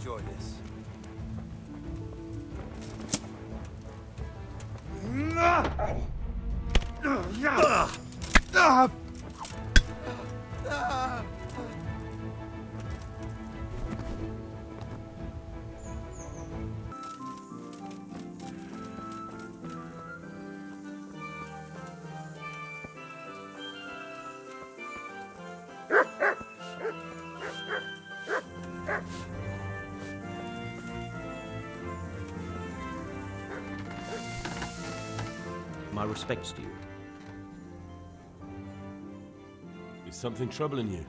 enjoy this. My respects to you. Is something troubling you?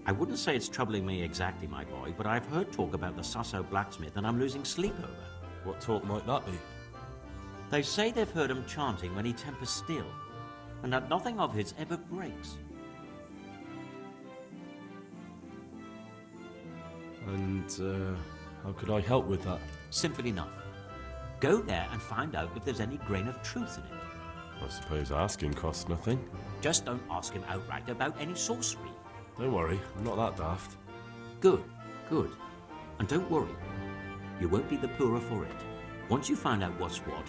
I wouldn't say it's troubling me exactly, my boy, but I've heard talk about the Sasso blacksmith and I'm losing sleep over. What talk might that be? They say they've heard him chanting when he tempers steel, and that nothing of his ever breaks. And, how could I help with that? Simple enough. Go there and find out if there's any grain of truth in it. I suppose asking costs nothing. Just don't ask him outright about any sorcery. Don't worry, I'm not that daft. Good, good. And don't worry, you won't be the poorer for it. Once you find out what's what,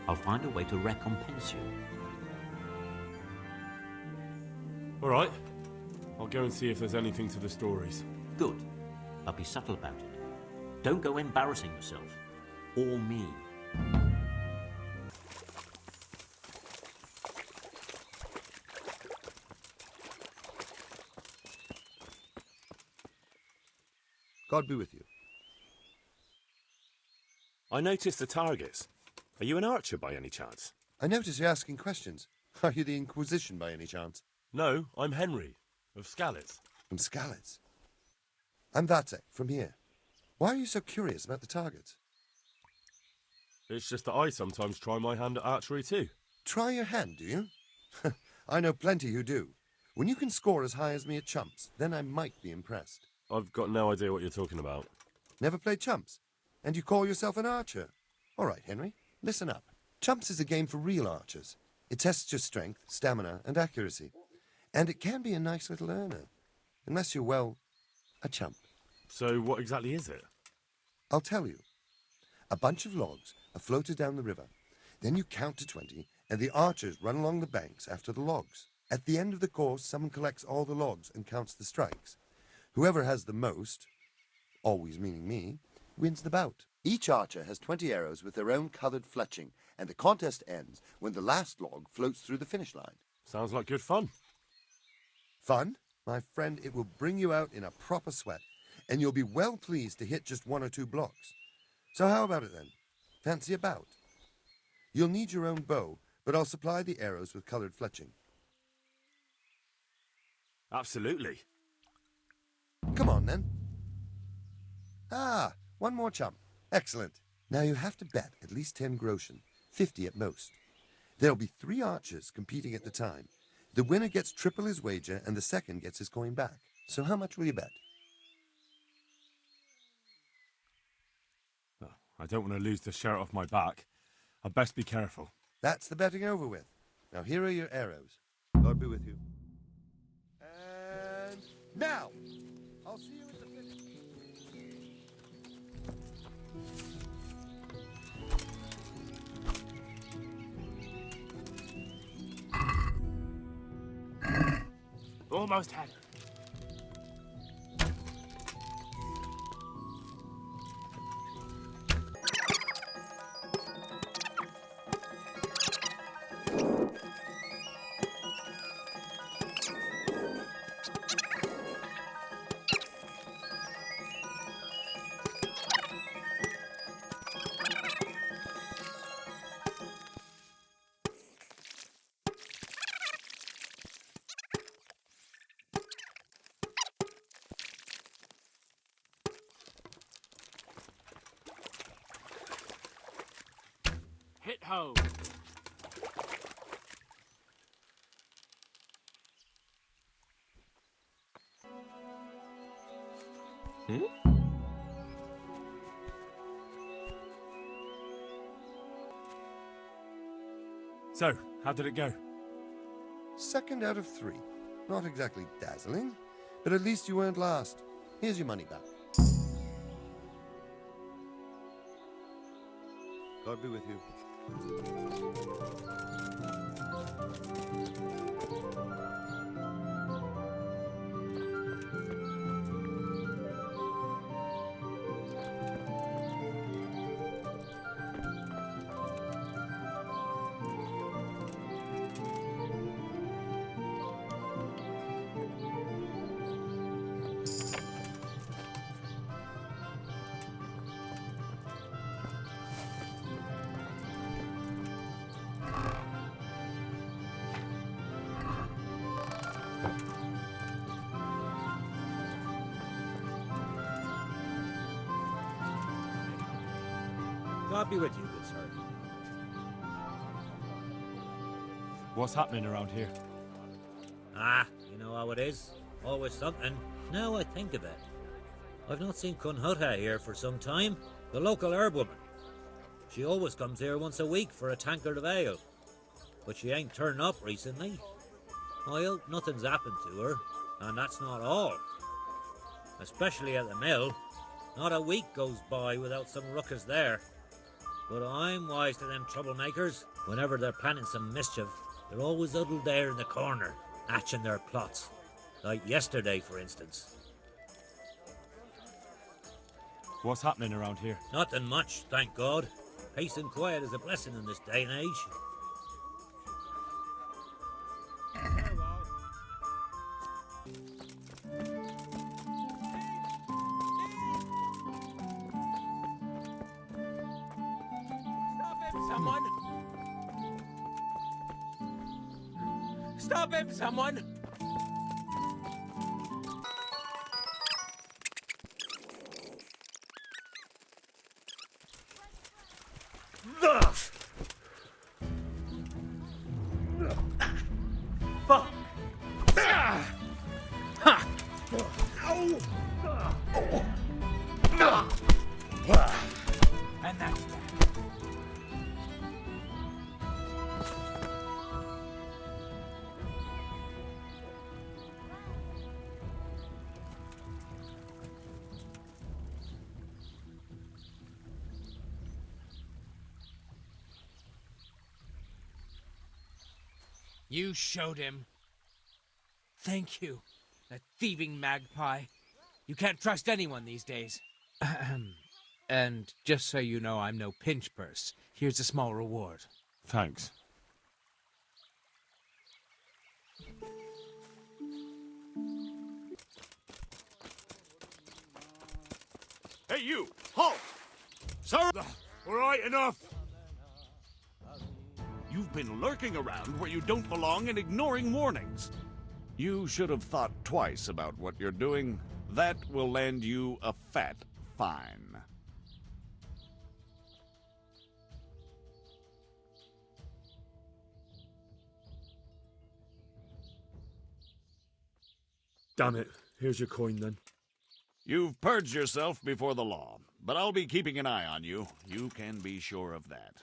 I'll find a way to recompense you. All right, I'll go and see if there's anything to the stories. Good, but be subtle about it. Don't go embarrassing yourself, or me. God be with you. I noticed the targets. Are you an archer by any chance? I notice you're asking questions. Are you the Inquisition by any chance? No, I'm Henry, of Skalitz. From Skalitz. I'm Vatsek, from here. Why are you so curious about the targets? It's just that I sometimes try my hand at archery too. Try your hand, do you? I know plenty who do. When you can score as high as me at chumps, then I might be impressed. I've got no idea what you're talking about. Never played chumps? And you call yourself an archer? All right, Henry, listen up. Chumps is a game for real archers. It tests your strength, stamina, and accuracy. And it can be a nice little earner. Unless you're, well, a chump. So what exactly is it? I'll tell you. A bunch of logs are floated down the river. Then you count to 20, and the archers run along the banks after the logs. At the end of the course, someone collects all the logs and counts the strikes. Whoever has the most, always meaning me, wins the bout. Each archer has 20 arrows with their own coloured fletching, and the contest ends when the last log floats through the finish line. Sounds like good fun. Fun? My friend, it will bring you out in a proper sweat, and you'll be well pleased to hit just 1 or 2 blocks. So how about it then? Fancy a bout? You'll need your own bow, but I'll supply the arrows with coloured fletching. Absolutely. Come on, then. Ah, 1 more chump. Excellent. Now you have to bet at least 10 groschen, 50 at most. There'll be 3 archers competing at the time. The winner gets triple his wager, and the second gets his coin back. So how much will you bet? Oh, I don't want to lose the shirt off my back. I'd best be careful. That's the betting over with. Now here are your arrows. God be with you. And now! I'll see you at the finish. Almost had it. Hit ho! So, how did it go? 2nd out of 3. Not exactly dazzling, but at least you weren't last. Here's your money back. God be with you. God be with you, good sir. What's happening around here? Ah, you know how it is. Always something. Now I think of it. I've not seen Cunhutta here for some time. The local herb-woman. She always comes here once a week for a tankard of ale. But she ain't turned up recently. I hope nothing's happened to her. And that's not all. Especially at the mill. Not a week goes by without some ruckus there. But I'm wise to them troublemakers. Whenever they're planning some mischief, they're always huddled there in the corner, hatching their plots. Like yesterday, for instance. What's happening around here? Nothing much, thank God. Peace and quiet is a blessing in this day and age. Someone! Stop him, someone! And that's that. You showed him. Thank you, that thieving magpie. You can't trust anyone these days. And just so you know, I'm no pinch purse. Here's a small reward. Thanks. Hey, you! Halt! Sir! All right, enough! You've been lurking around where you don't belong and ignoring warnings. You should have thought twice about what you're doing. That will land you a fat fine. Damn it. Here's your coin then. You've purged yourself before the law, but I'll be keeping an eye on you. You can be sure of that.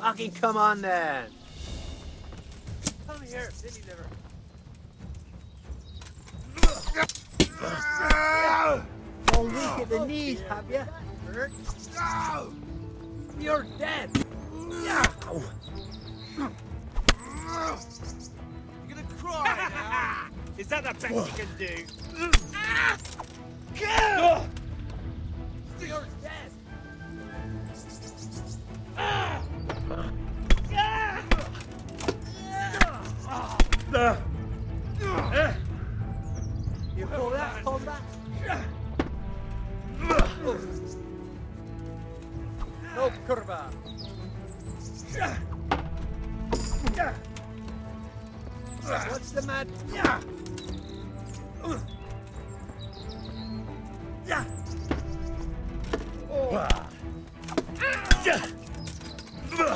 Fucking come on then. Come here, silly liver. All weak at the knees, have you? You're dead. You're gonna cry now. Is that the best you can do? You're dead. You call that combat? No curva. What's the matter?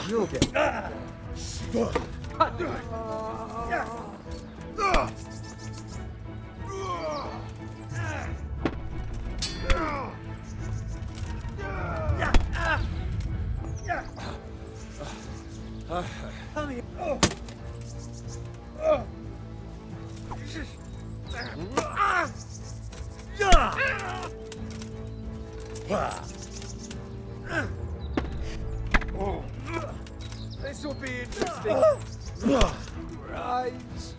You okay? Come here. This will be interesting. Rise.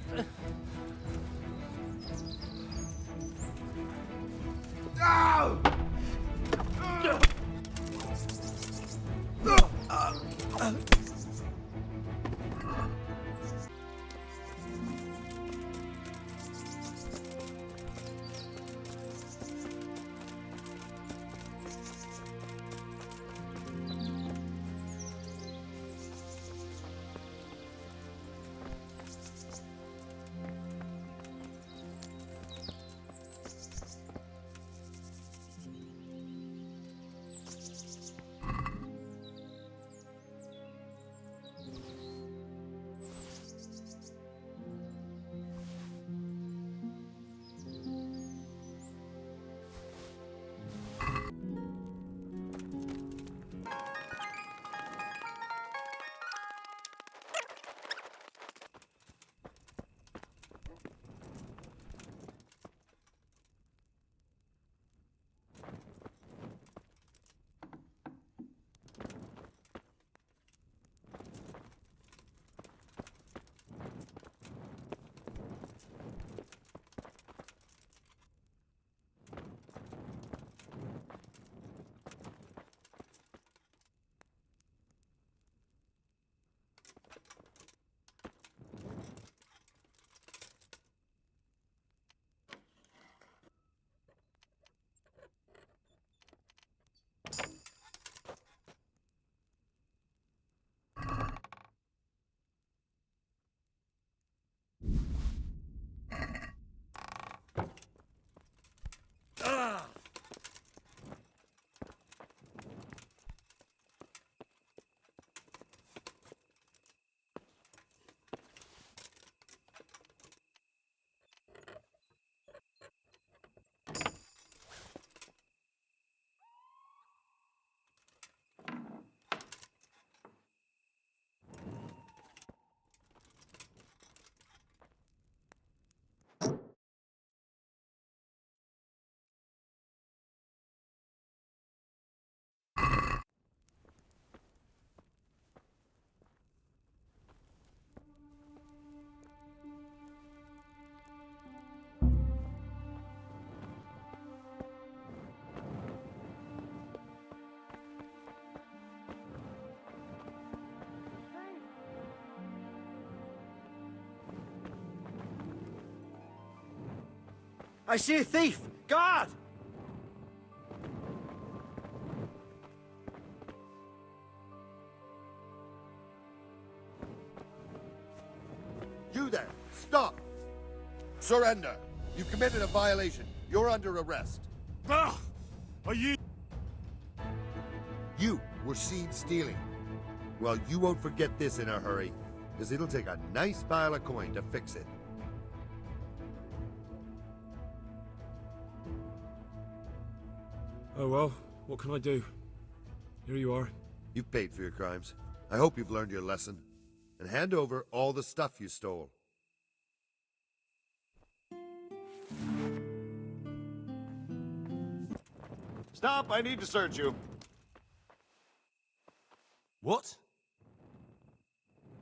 I see a thief! Guard! You there! Stop! Surrender! You've committed a violation. You're under arrest. Ah! Are you... You were seen stealing. Well, you won't forget this in a hurry, because it'll take a nice pile of coin to fix it. Oh well, what can I do? Here you are. You've paid for your crimes. I hope you've learned your lesson. And hand over all the stuff you stole. Stop, I need to search you. What?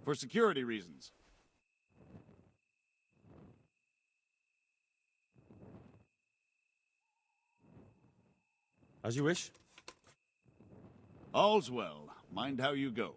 For security reasons. As you wish. All's well. Mind how you go.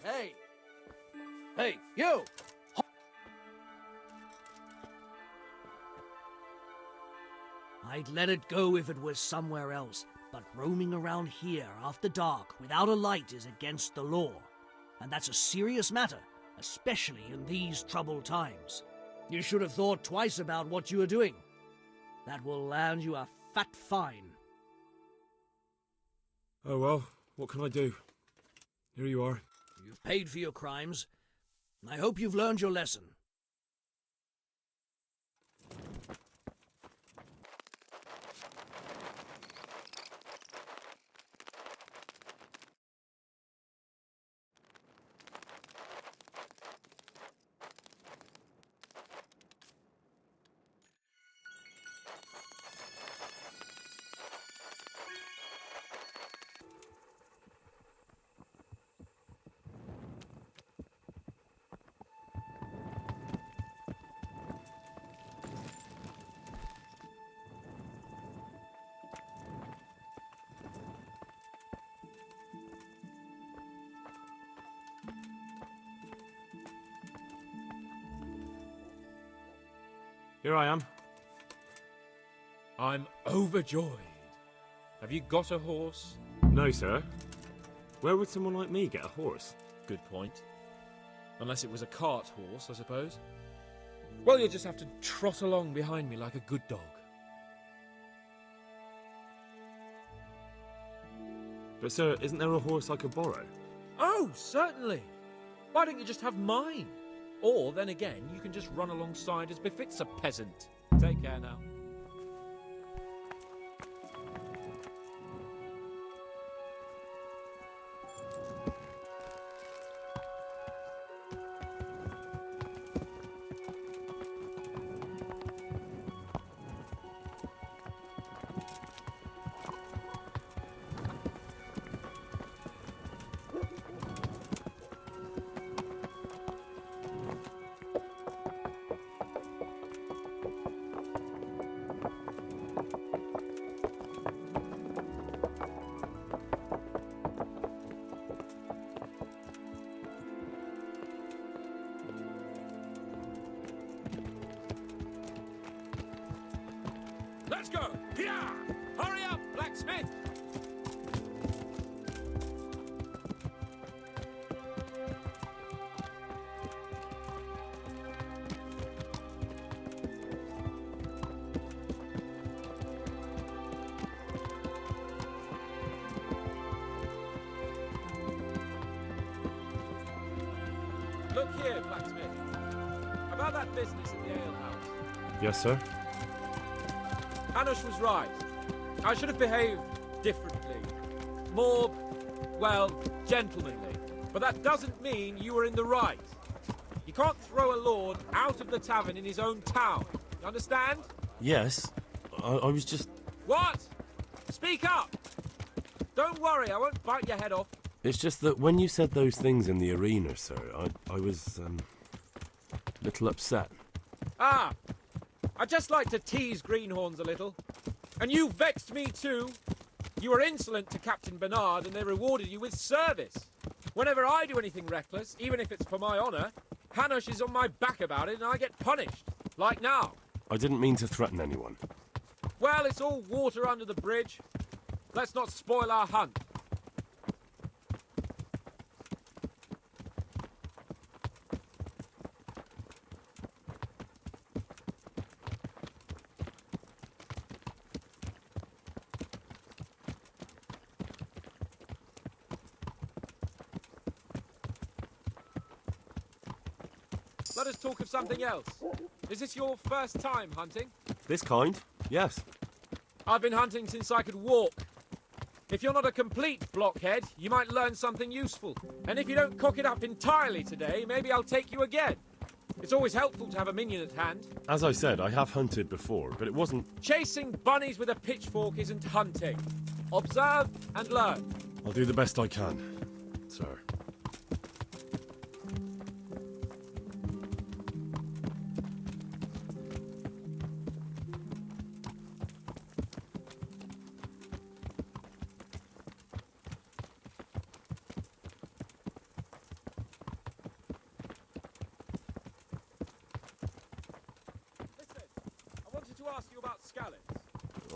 Hey! Hey, you! I'd let it go if it was somewhere else, but roaming around here after dark without a light is against the law. And that's a serious matter, especially in these troubled times. You should have thought twice about what you are doing. That will land you a fat fine. Oh well, what can I do? Here you are. You've paid for your crimes. I hope you've learned your lesson. Here I am. I'm overjoyed. Have you got a horse? No, sir. Where would someone like me get a horse? Good point. Unless it was a cart horse, I suppose. Well, you'll just have to trot along behind me like a good dog. But, sir, isn't there a horse I could borrow? Oh, certainly. Why don't you just have mine? Or, then again, you can just run alongside as befits a peasant. Take care now. Let's go! Yeah! Hurry up, blacksmith! Look here, blacksmith. About that business at the alehouse. Yes, sir. Hanush was right. I should have behaved differently. More, well, gentlemanly. But that doesn't mean you were in the right. You can't throw a lord out of the tavern in his own town. You understand? Yes. I was just... What? Speak up! Don't worry, I won't bite your head off. It's just that when you said those things in the arena, sir, I was, a little upset. Ah! I just like to tease greenhorns a little. And you vexed me too. You were insolent to Captain Bernard and they rewarded you with service. Whenever I do anything reckless, even if it's for my honour, Hanush is on my back about it and I get punished. Like now. I didn't mean to threaten anyone. Well, it's all water under the bridge. Let's not spoil our hunt. let us talk of something else. Is this your first time hunting? This kind? Yes. I've been hunting since I could walk. If you're not a complete blockhead, you might learn something useful. And if you don't cock it up entirely today, maybe I'll take you again. It's always helpful to have a minion at hand. As I said, I have hunted before, but it wasn't... Chasing bunnies with a pitchfork isn't hunting. Observe and learn. I'll do the best I can, sir.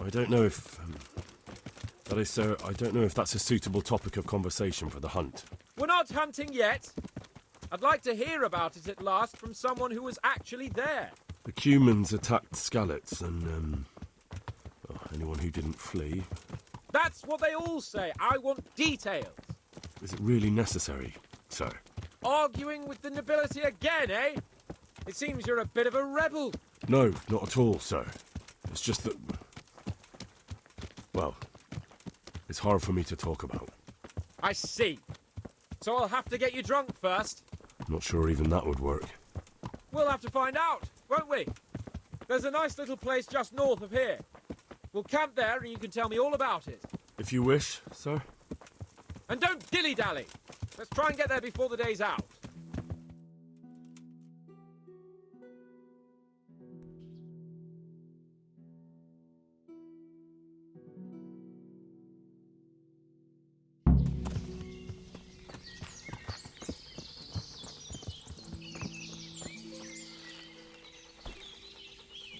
I don't know if... that is, sir, I don't know if that's a suitable topic of conversation for the hunt. We're not hunting yet. I'd like to hear about it at last from someone who was actually there. The Cumans attacked Scallots and, well, anyone who didn't flee. That's what they all say. I want details. Is it really necessary, sir? Arguing with the nobility again, eh? It seems you're a bit of a rebel. No, not at all, sir. It's just that... well, it's hard for me to talk about. I see. So I'll have to get you drunk first. Not sure even that would work. We'll have to find out, won't we? There's a nice little place just north of here. We'll camp there and you can tell me all about it. If you wish, sir. And don't dilly-dally. Let's try and get there before the day's out.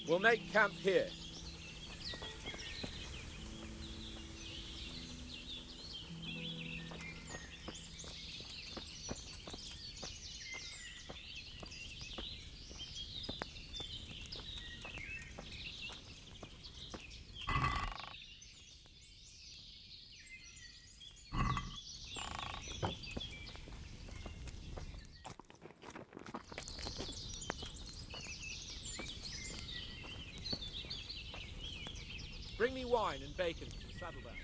We'll make camp here. Bring me wine and bacon from the saddlebag.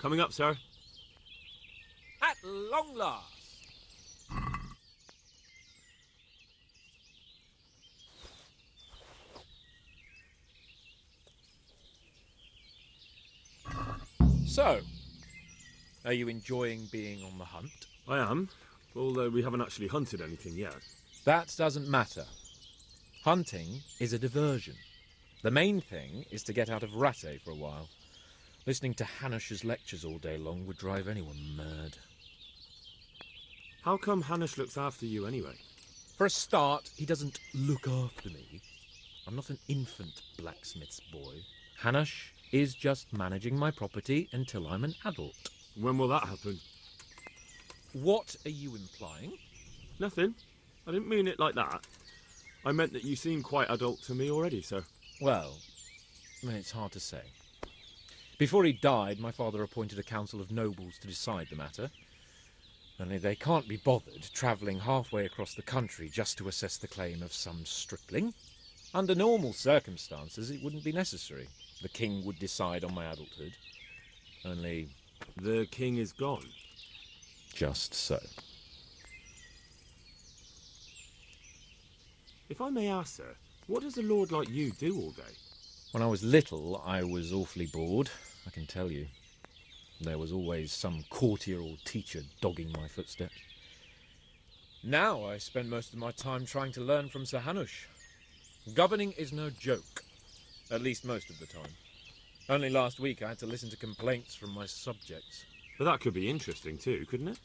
Coming up, sir. At long last. So, are you enjoying being on the hunt? I am, although we haven't actually hunted anything yet. That doesn't matter. Hunting is a diversion. The main thing is to get out of Rattay for a while. Listening to Hanush's lectures all day long would drive anyone mad. How come Hanush looks after you anyway? For a start, he doesn't look after me. I'm not an infant blacksmith's boy. Hanush is just managing my property until I'm an adult. When will that happen? What are you implying? Nothing. I didn't mean it like that. I meant that you seem quite adult to me already, sir. Well, it's hard to say. Before he died, my father appointed a council of nobles to decide the matter. Only they can't be bothered travelling halfway across the country just to assess the claim of some stripling. Under normal circumstances, it wouldn't be necessary. The king would decide on my adulthood. Only... the king is gone. Just so. If I may ask, sir, what does a lord like you do all day? When I was little, I was awfully bored, I can tell you. There was always some courtier or teacher dogging my footsteps. Now I spend most of my time trying to learn from Sir Hanush. Governing is no joke, at least most of the time. Only last week I had to listen to complaints from my subjects. But that could be interesting too, couldn't it?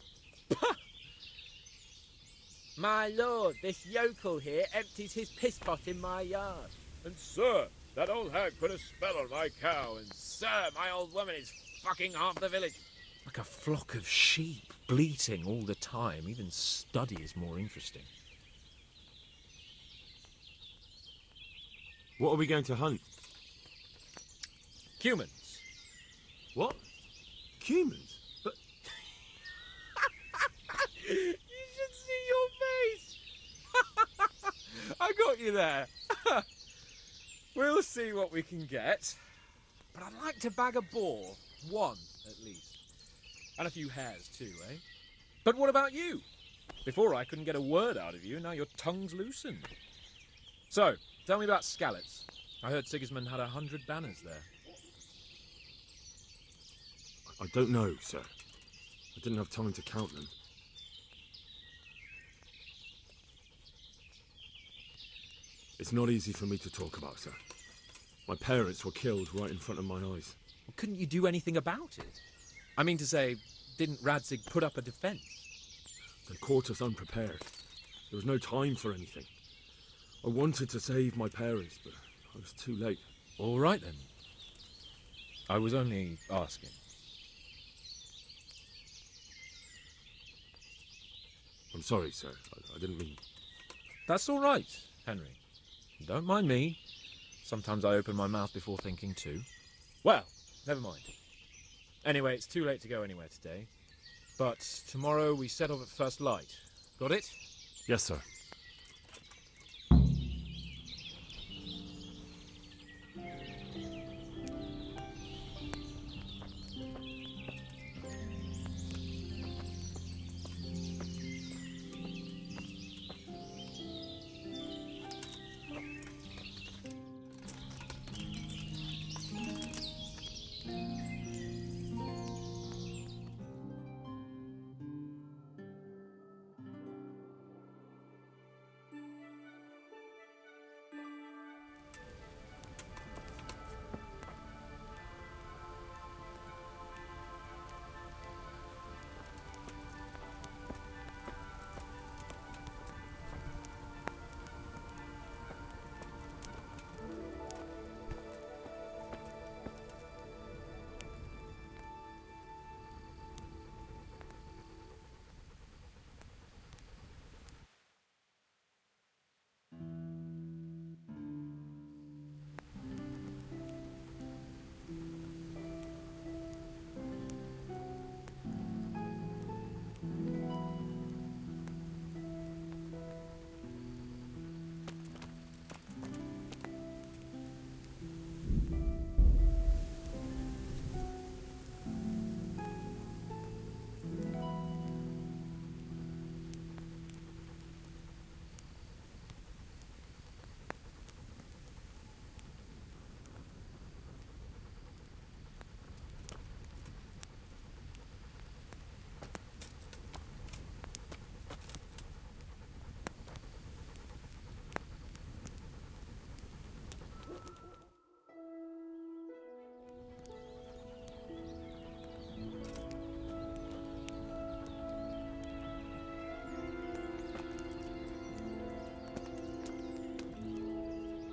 My lord, this yokel here empties his piss pot in my yard. And sir, that old hag put a spell on my cow, and Sir, my old woman is fucking half the village. Like a flock of sheep, bleating all the time. Even study is more interesting. What are we going to hunt? Humans. What? Humans? But You should see your face. I got you there. We'll see what we can get. But I'd like to bag a boar. One, at least. And a few hares, too, eh? But what about you? Before I couldn't get a word out of you, now your tongue's loosened. So, tell me about Skalitz. I heard Sigismund had 100 banners there. I don't know, sir. I didn't have time to count them. It's not easy for me to talk about, sir. My parents were killed right in front of my eyes. Well, couldn't you do anything about it? I mean to say, didn't Radzig put up a defence? They caught us unprepared. There was no time for anything. I wanted to save my parents, but I was too late. All right, then. I was only asking. I'm sorry, sir. I didn't mean... That's all right, Henry. Don't mind me. Sometimes I open my mouth before thinking too. Well, never mind. Anyway, it's too late to go anywhere today. But tomorrow we set off at first light. Got it? Yes, sir.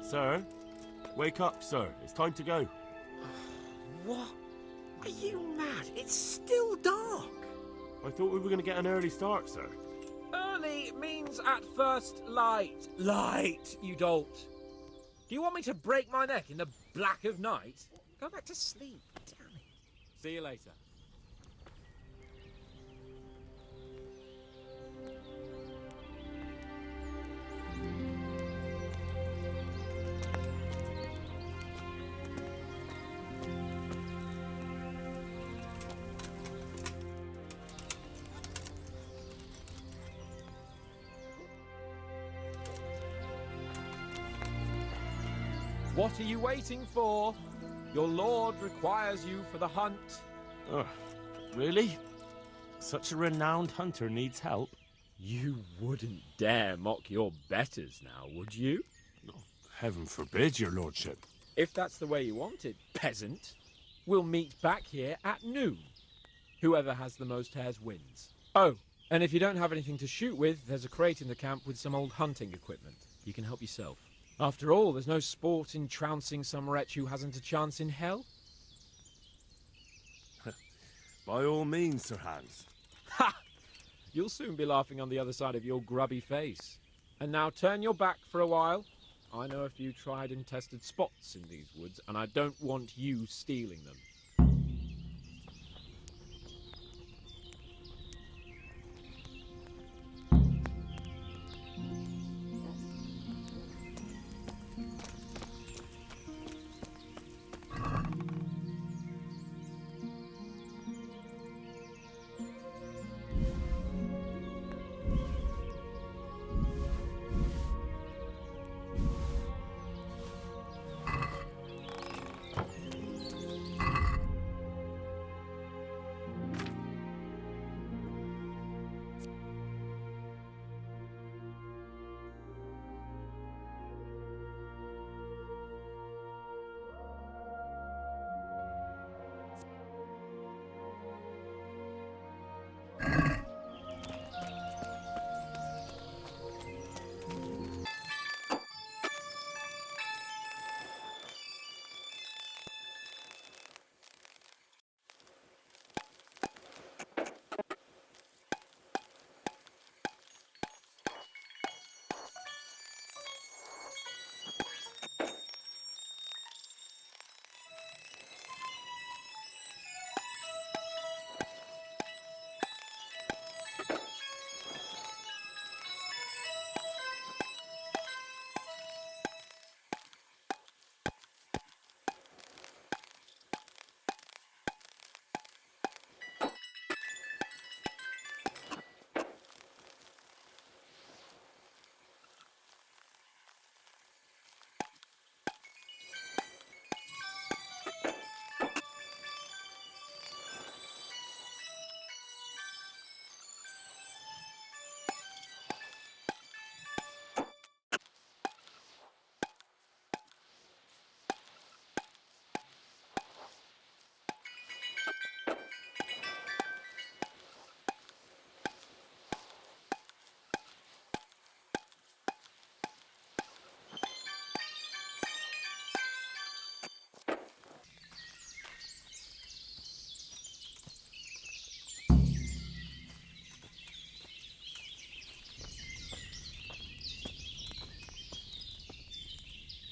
Sir? Wake up, sir. It's time to go. What? Are you mad? It's still dark. I thought we were going to get an early start, sir. Early means at first light. Light, you dolt. Do you want me to break my neck in the black of night? Go back to sleep. Damn it. See you later. What are you waiting for? Your lord requires you for the hunt. Oh, really? Such a renowned hunter needs help? You wouldn't dare mock your betters now, would you? Oh, heaven forbid, your lordship. If that's the way you want it, peasant, we'll meet back here at noon. Whoever has the most hares wins. Oh, And if you don't have anything to shoot with, there's a crate in the camp with some old hunting equipment. You can help yourself. After all, there's no sport in trouncing some wretch who hasn't a chance in hell. By all means, Sir Hans. Ha! You'll soon be laughing on the other side of your grubby face. And now turn your back for a while. I know a few tried and tested spots in these woods, and I don't want you stealing them.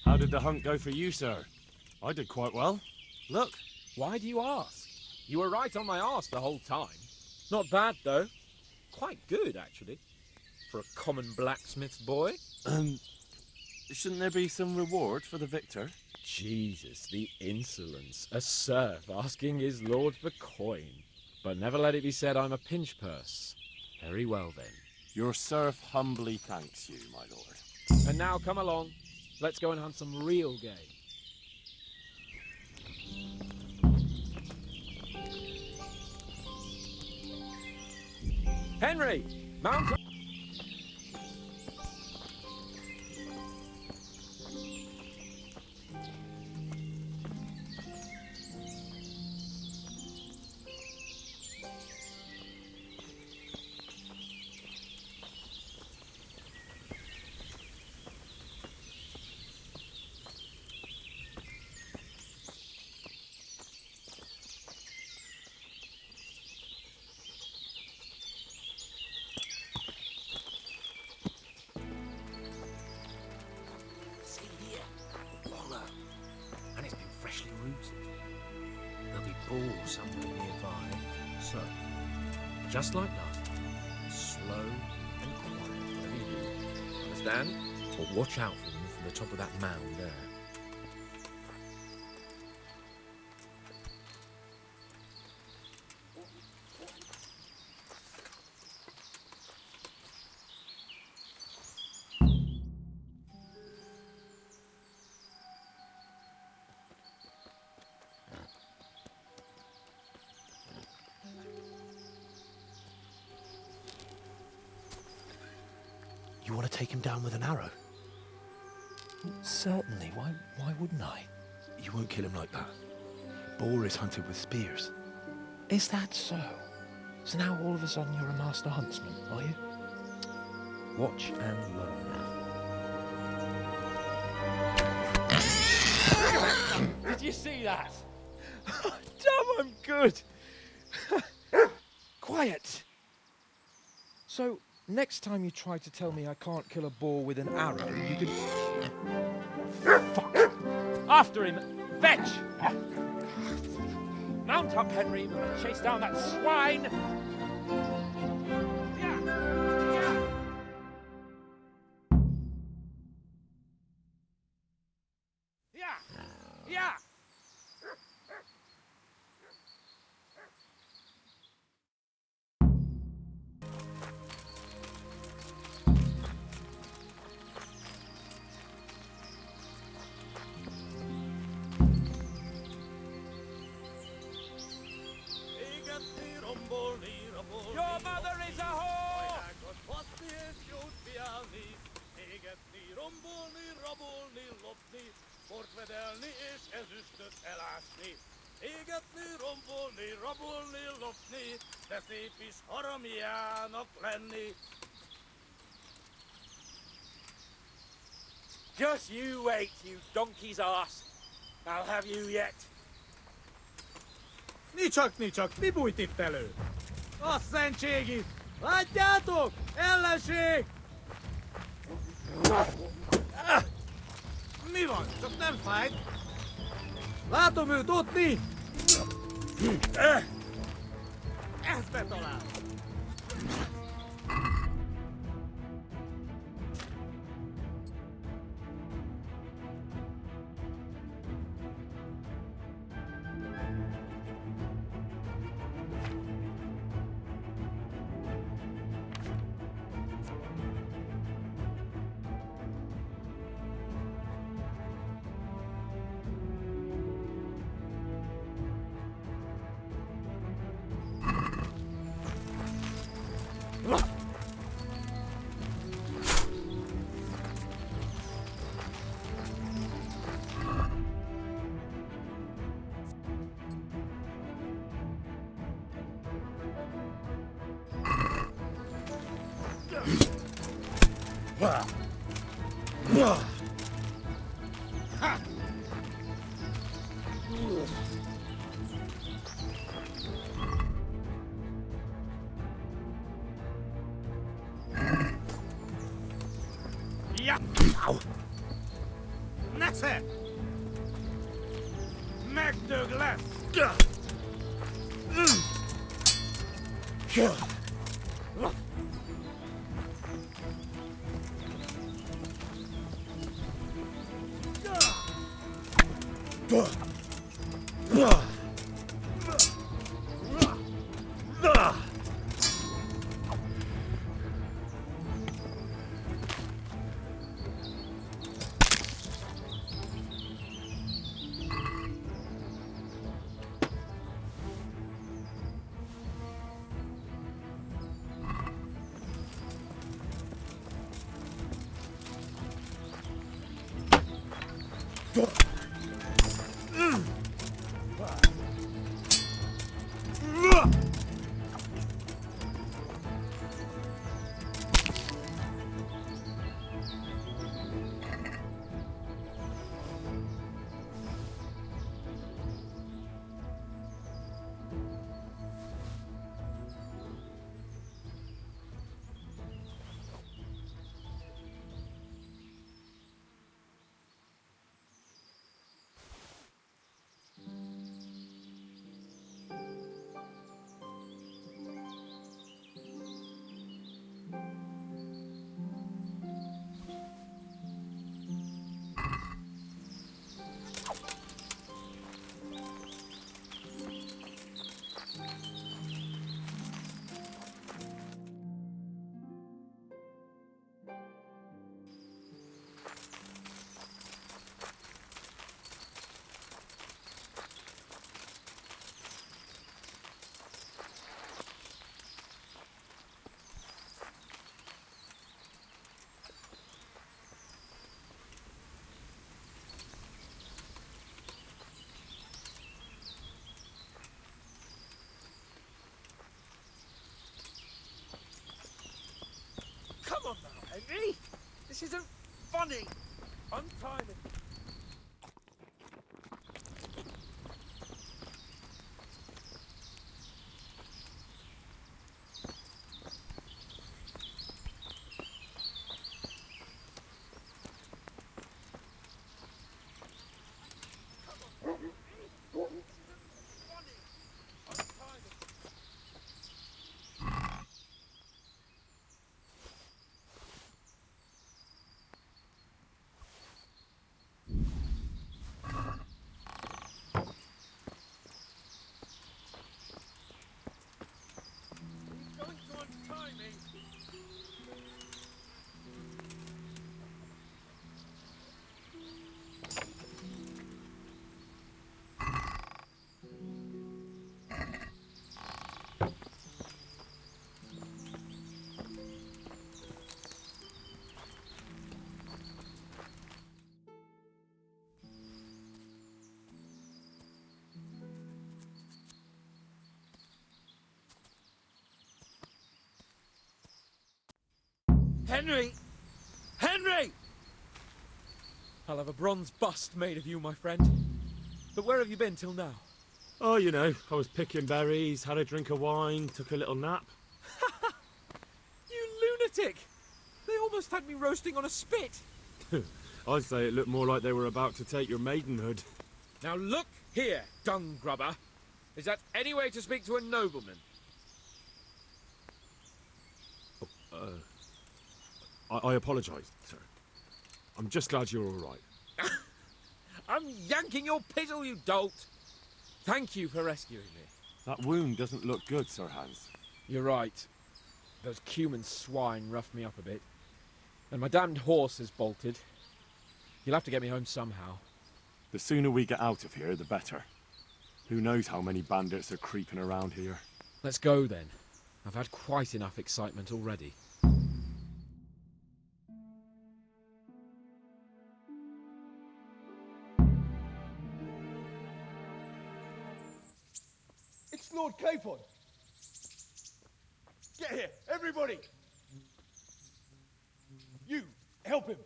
How did the hunt go for you, sir? I did quite well. Look. Why do you ask? You were right on my arse the whole time. Not bad, though. Quite good, actually. For a common blacksmith's boy. Shouldn't there be some reward for the victor? Jesus, the insolence. A serf asking his lord for coin. But never let it be said I'm a pinch purse. Very well, then. Your serf humbly thanks you, my lord. And now come along. Let's go and hunt some real game. Henry, mount up. Ball somewhere nearby. So, just like last time, slow and quiet, whatever you do. Understand? But watch out for them from the top of that mound there. You want to take him down with an arrow? Certainly. Why wouldn't I? You won't kill him like that. Boar is hunted with spears. Is that so? So now all of a sudden you're a master huntsman, are you? Watch and learn. Did you see that? Damn, I'm good. Quiet. So, next time you try to tell me I can't kill a boar with an arrow, you can... Fuck. After him, fetch! Mount up, Henry. We're going to chase down that swine. Yeah. Yeah. Yeah. Your mother is a whore! Portvedelni és ezüstöt elásni. Égetni, rombolni, rabolni, lopni, de szép is haramiának lenni. Just you wait, you donkey's ass. I'll have you yet. Nicsak, mi bújt itt elő? A szentségi! Látjátok? Ellenség! Mi van? Csak nem fájt? Látom őt ott mi? Ez betalál! Ja! Nesze! Megdög lesz! isn't funny! Untie me! Henry! Henry! I'll have a bronze bust made of you, my friend. But where have you been till now? Oh, you know, I was picking berries, had a drink of wine, took a little nap. You lunatic! They almost had me roasting on a spit. I'd say it looked more like they were about to take your maidenhood. Now look here, dung grubber. Is that any way to speak to a nobleman? I apologise, sir. I'm just glad you're all right. I'm yanking your pizzle, you dolt! Thank you for rescuing me. That wound doesn't look good, Sir Hans. You're right. Those cumin swine roughed me up a bit. And my damned horse has bolted. You'll have to get me home somehow. The sooner we get out of here, the better. Who knows how many bandits are creeping around here. Let's go then. I've had quite enough excitement already. It's Lord Capon. Get here, everybody. You, help him.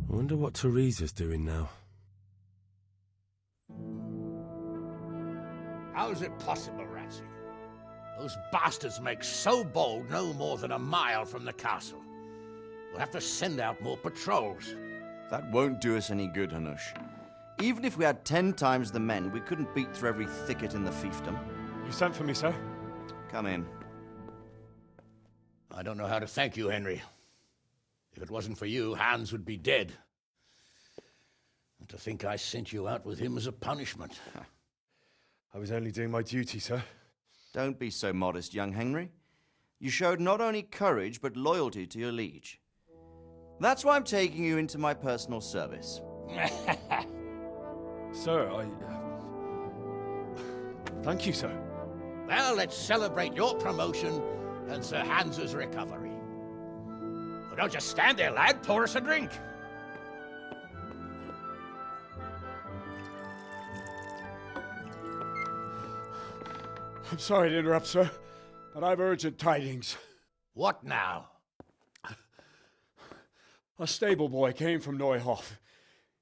I wonder what Teresa's doing now. How is it possible, Ratsy? Those bastards make so bold no more than a mile from the castle. We'll have to send out more patrols. That won't do us any good, Hanush. Even if we had 10 times the men, we couldn't beat through every thicket in the fiefdom. You sent for me, sir? Come in. I don't know how to thank you, Henry. If it wasn't for you, Hans would be dead. And to think I sent you out with him as a punishment. I was only doing my duty, sir. Don't be so modest, young Henry. You showed not only courage, but loyalty to your liege. That's why I'm taking you into my personal service. Sir, thank you, sir. Well, let's celebrate your promotion and Sir Hans's recovery. Well, don't just stand there, lad. Pour us a drink. I'm sorry to interrupt, sir, but I've urgent tidings. What now? A stable boy came from Neuhof.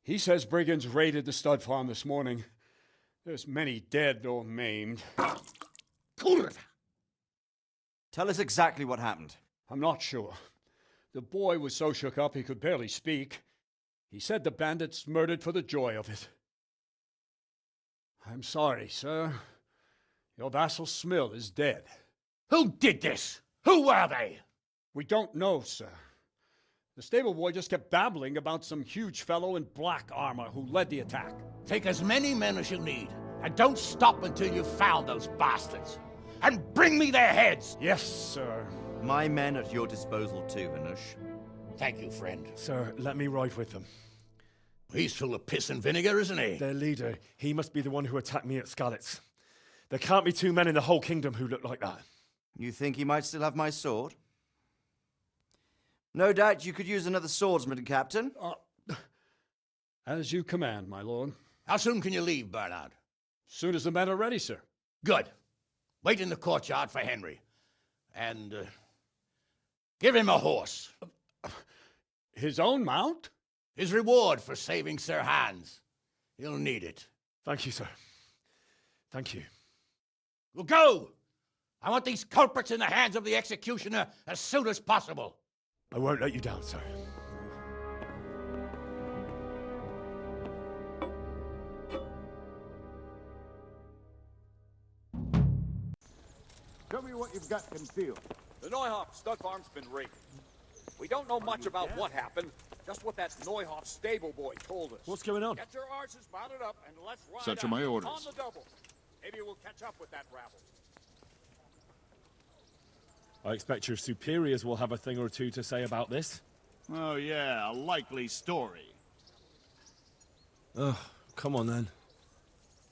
He says brigands raided the stud farm this morning. There's many dead or maimed. Tell us exactly what happened. I'm not sure. The boy was so shook up he could barely speak. He said the bandits murdered for the joy of it. I'm sorry, sir. Your vassal Smill is dead. Who did this? Who were they? We don't know, sir. The stable boy just kept babbling about some huge fellow in black armor who led the attack. Take as many men as you need, and don't stop until you've found those bastards. And bring me their heads! Yes, sir. My men at your disposal too, Hanush. Thank you, friend. Sir, let me ride with them. He's full of piss and vinegar, isn't he? Their leader, he must be the one who attacked me at Skalitz. There can't be two men in the whole kingdom who look like that. You think he might still have my sword? No doubt you could use another swordsman, Captain. As you command, my lord. How soon can you leave, Bernard? Soon as the men are ready, sir. Good. Wait in the courtyard for Henry. And give him a horse. His own mount? His reward for saving Sir Hans. He'll need it. Thank you, sir. Thank you. Well, go! I want these culprits in the hands of the executioner as soon as possible. I won't let you down, sir. Tell me what you've got concealed. The Neuhoff stud farm's been raided. We don't know much about what happened, just what that Neuhoff stable boy told us. What's going on? Get your arses mounted up and let's ride Such are out my orders. on the double. Maybe we'll catch up with that rabble. I expect your superiors will have a thing or two to say about this. Oh yeah, a likely story. Oh, come on then.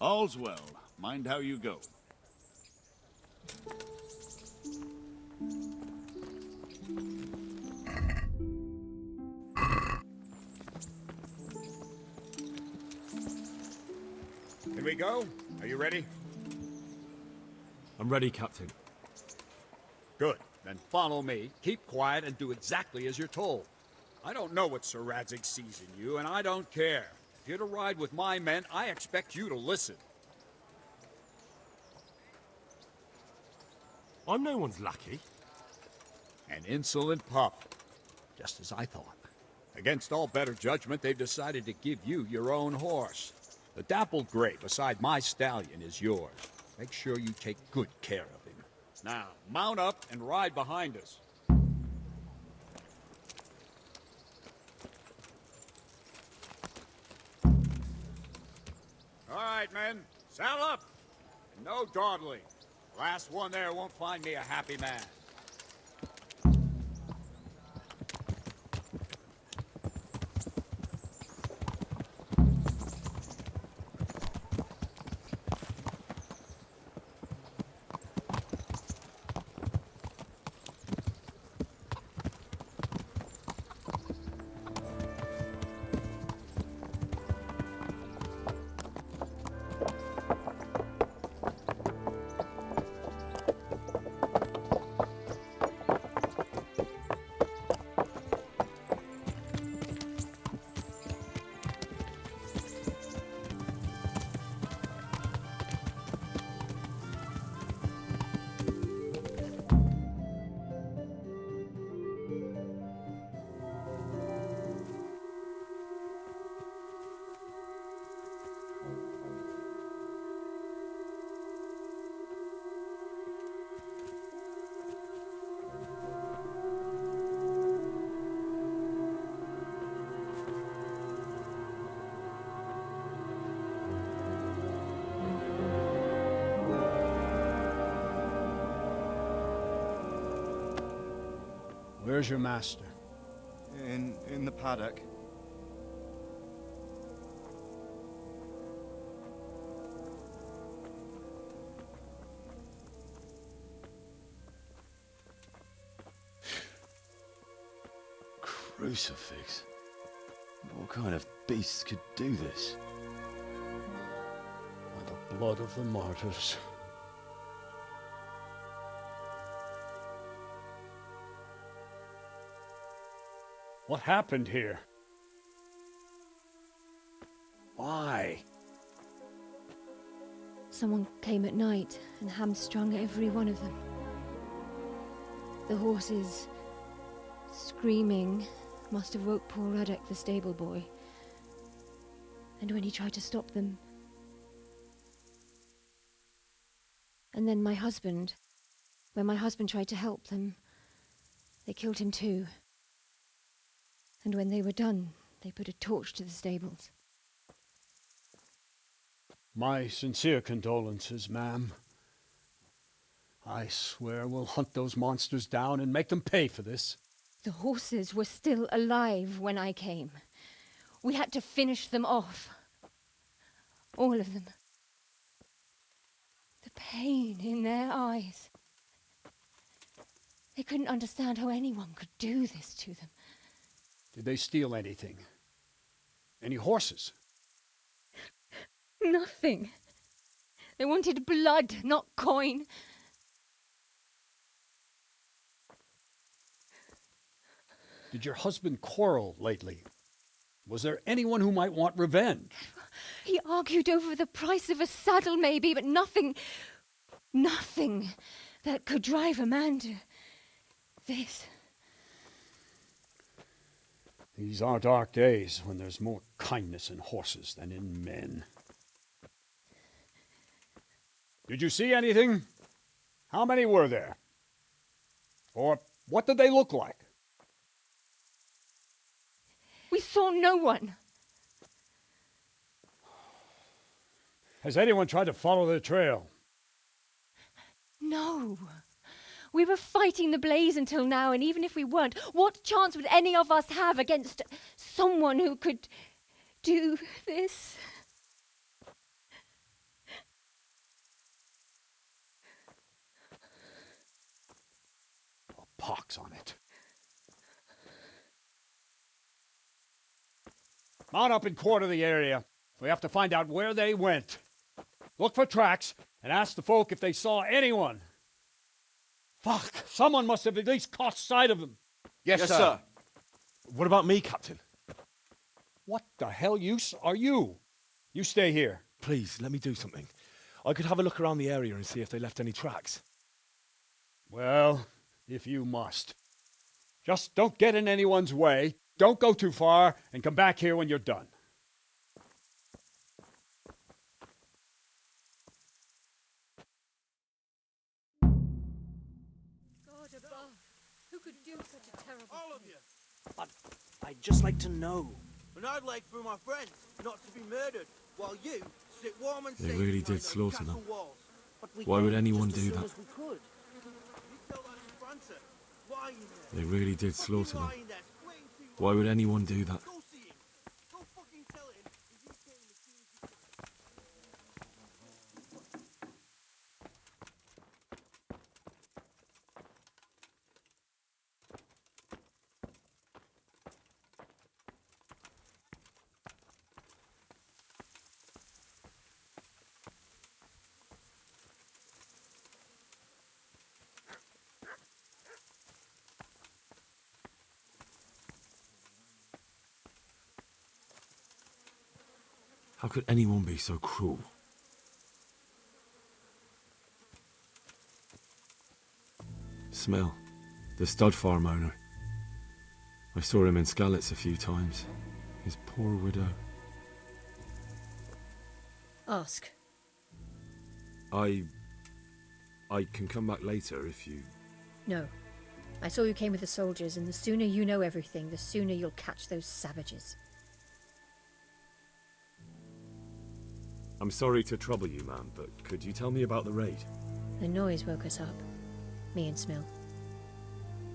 All's well. Mind how you go. Can we go? Are you ready? I'm ready, Captain. Good. Then follow me. Keep quiet and do exactly as you're told. I don't know what Sir Radzig sees in you, and I don't care. If you're to ride with my men, I expect you to listen. I'm no one's lackey. An insolent pup. Just as I thought. Against all better judgment, they've decided to give you your own horse. The dappled gray beside my stallion is yours. Make sure you take good care of him. Now, mount up and ride behind us. All right, men. Saddle up. And no dawdling. Last one there won't find me a happy man. Where's your master? In the paddock. Crucifix? What kind of beast could do this? By the blood of the martyrs. What happened here? Why? Someone came at night and hamstrung every one of them. The horses, screaming, must have woke poor Ruddock, the stable boy. And when he tried to stop them... And then when my husband tried to help them, they killed him too. And when they were done, they put a torch to the stables. My sincere condolences, ma'am. I swear we'll hunt those monsters down and make them pay for this. The horses were still alive when I came. We had to finish them off. All of them. The pain in their eyes. They couldn't understand how anyone could do this to them. Did they steal anything? Any horses? Nothing. They wanted blood, not coin. Did your husband quarrel lately? Was there anyone who might want revenge? He argued over the price of a saddle, maybe, but nothing that could drive a man to this. These are dark days when there's more kindness in horses than in men. Did you see anything? How many were there? Or what did they look like? We saw no one. Has anyone tried to follow the trail? No. We were fighting the blaze until now, and even if we weren't, what chance would any of us have against someone who could do this? A pox on it. Mount up and quarter the area. We have to find out where they went. Look for tracks and ask the folk if they saw anyone. Fuck! Someone must have at least caught sight of them. Yes, sir. What about me, Captain? What the hell use are you? You stay here. Please, let me do something. I could have a look around the area and see if they left any tracks. Well, if you must. Just don't get in anyone's way, don't go too far, and come back here when you're done. God above, who could do such a terrible thing? All of you! But I'd just like to know. And I'd like for my friends not to be murdered, while you sit warm and They safe really behind did those slaughter castle them. walls. Why would anyone do that? You tell that to Francis. Why in there? They really did slaughter them. Lying there, sweating to you. Why would anyone do that? Go see him. Go fucking tell him. If you came as soon as you can. How could anyone be so cruel? Smell, the stud farm owner. I saw him in Skalitz a few times. His poor widow. Ask. I can come back later if you... No. I saw you came with the soldiers, and the sooner you know everything, the sooner you'll catch those savages. I'm sorry to trouble you, ma'am, but could you tell me about the raid? The noise woke us up. Me and Smill.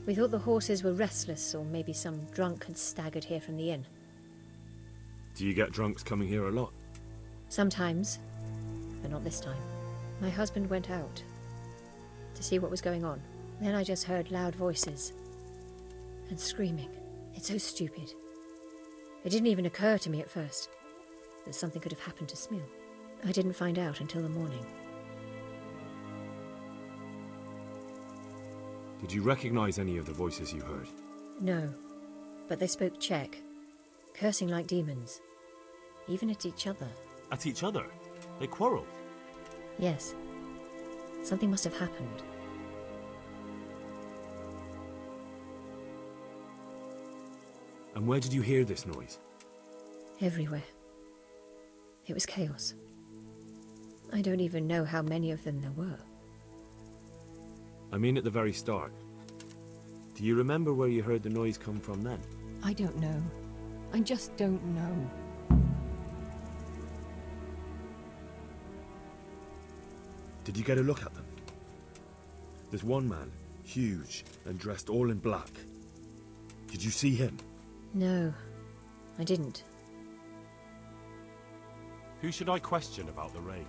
We thought the horses were restless, or maybe some drunk had staggered here from the inn. Do you get drunks coming here a lot? Sometimes, but not this time. My husband went out to see what was going on. Then I just heard loud voices and screaming. It's so stupid. It didn't even occur to me at first that something could have happened to Smill. I didn't find out until the morning. Did you recognize any of the voices you heard? No, but they spoke Czech, cursing like demons, even at each other. At each other? They quarreled? Yes. Something must have happened. And where did you hear this noise? Everywhere. It was chaos. I don't even know how many of them there were. I mean at the very start. Do you remember where you heard the noise come from then? I don't know. I just don't know. Did you get a look at them? There's one man, huge and dressed all in black. Did you see him? No, I didn't. Who should I question about the raid?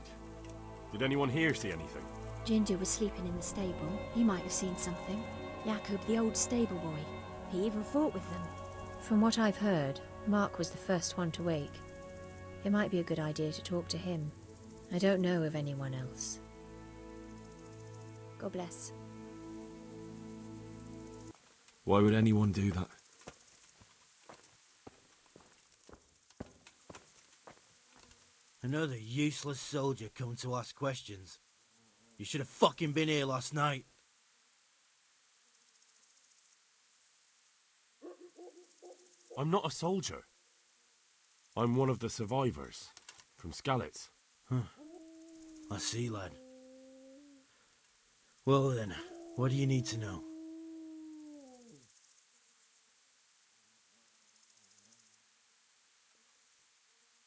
Did anyone here see anything? Ginger was sleeping in the stable. He might have seen something. Jakob, the old stable boy. He even fought with them. From what I've heard, Mark was the first one to wake. It might be a good idea to talk to him. I don't know of anyone else. God bless. Why would anyone do that? Another useless soldier come to ask questions. You should have fucking been here last night. I'm not a soldier. I'm one of the survivors. From Skalitz. Huh. I see, lad. Well then, what do you need to know?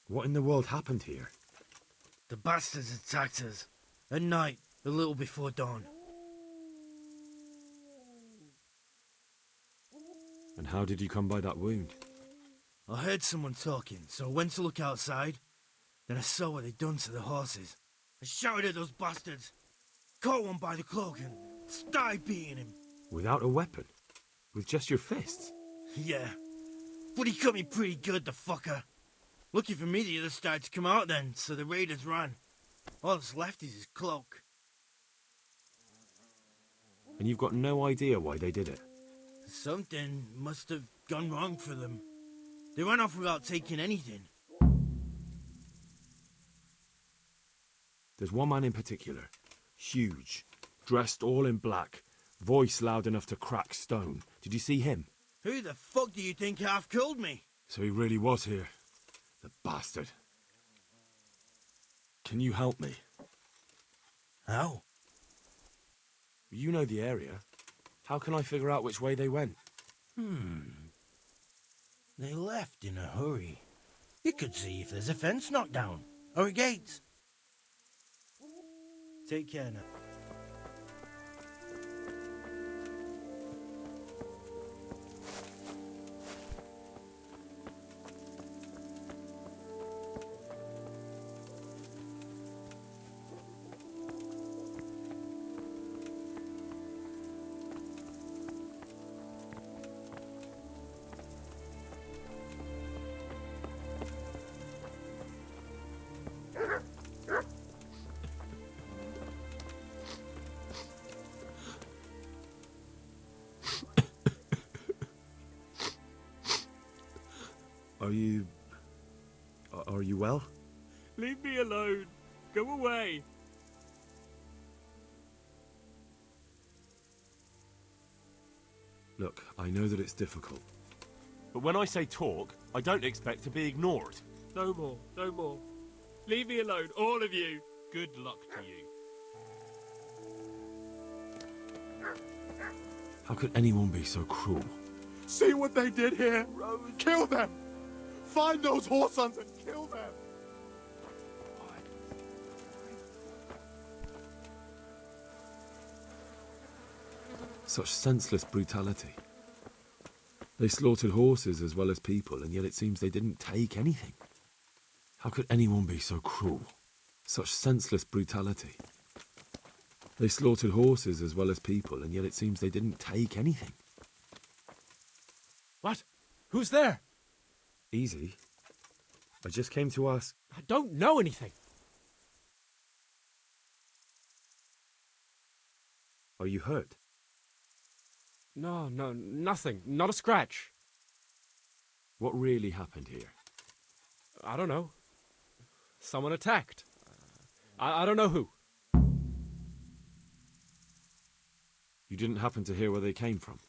What in the world happened here? The bastards attacked us. At night, a little before dawn. And how did you come by that wound? I heard someone talking, so I went to look outside. Then I saw what they'd done to the horses. I shouted at those bastards. Caught one by the cloak and started beating him. Without a weapon? With just your fists? Yeah. But he cut me pretty good, the fucker. Lucky for me, the others started to come out then, so the raiders ran. All that's left is his cloak. And you've got no idea why they did it? Something must have gone wrong for them. They ran off without taking anything. There's one man in particular. Huge. Dressed all in black. Voice loud enough to crack stone. Did you see him? Who the fuck do you think half killed me? So he really was here. The bastard. Can you help me? How? You know the area. How can I figure out which way they went? They left in a hurry. You could see if there's a fence knocked down. Or a gate. Take care now. Are you well? Leave me alone. Go away. Look, I know that it's difficult. But when I say talk, I don't expect to be ignored. No more. No more. Leave me alone, all of you. Good luck to you. How could anyone be so cruel? See what they did here? Kill them! Find those whoresons and kill them! Such senseless brutality. They slaughtered horses as well as people, and yet it seems they didn't take anything. How could anyone be so cruel? Such senseless brutality. They slaughtered horses as well as people, and yet it seems they didn't take anything. What? Who's there? Easy. I just came to ask... I don't know anything. Are you hurt? No, nothing. Not a scratch. What really happened here? I don't know. Someone attacked. I don't know who. You didn't happen to hear where they came from?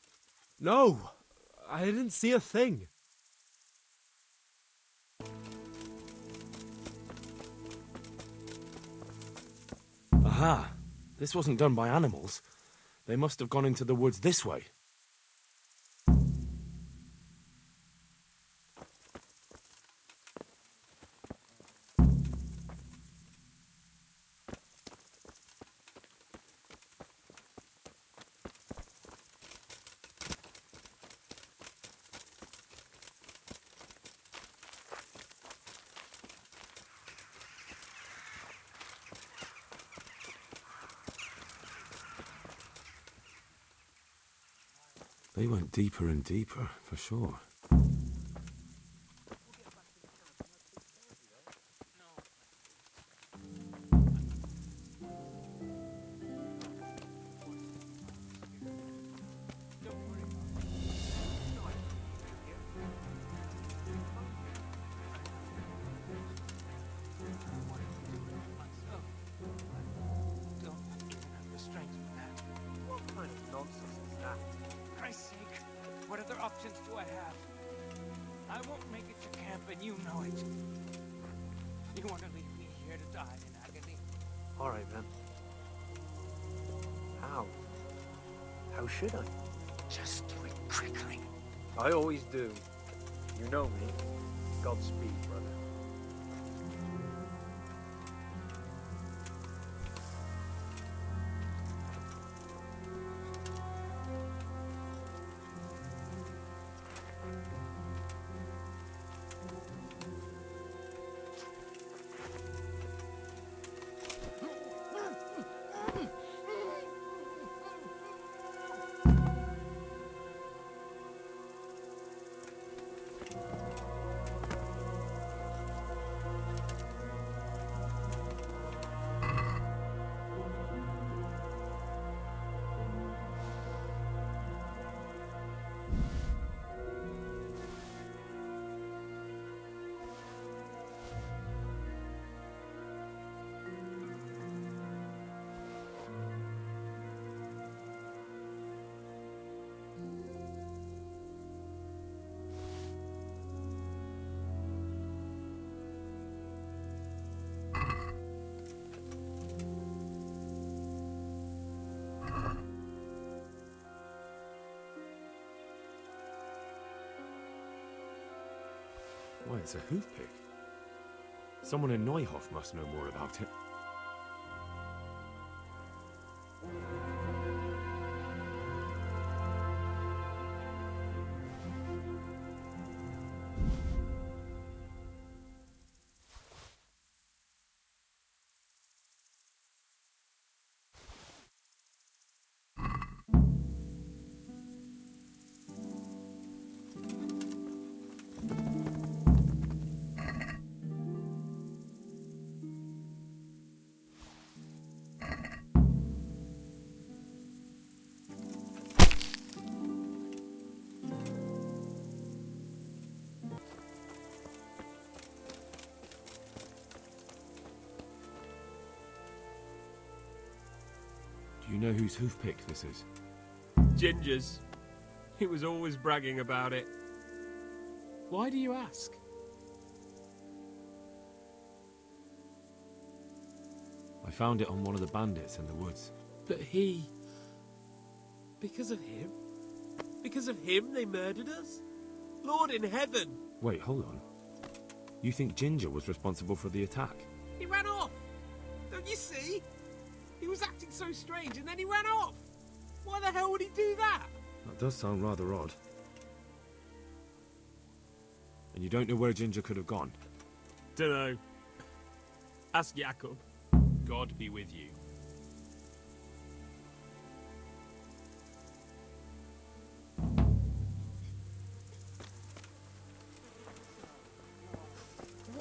No, I didn't see a thing. Aha! This wasn't done by animals. They must have gone into the woods this way. They went deeper and deeper, for sure. What other options do I have? I won't make it to camp, and you know it. You want to leave me here to die in agony? All right, then. How? How should I? Just do it quickly. I always do. You know me. Godspeed, brother. Why, it's a hoof pick. Someone in Neuhof must know more about it. Do you know whose hoof pick this is? Ginger's. He was always bragging about it. Why do you ask? I found it on one of the bandits in the woods. But he... Because of him? Because of him they murdered us? Lord in heaven! Wait, hold on. You think Ginger was responsible for the attack? He ran off! Don't you see? He was acting so strange and then he ran off! Why the hell would he do that? That does sound rather odd. And you don't know where Ginger could have gone? Dunno. Ask Jakob. God be with you.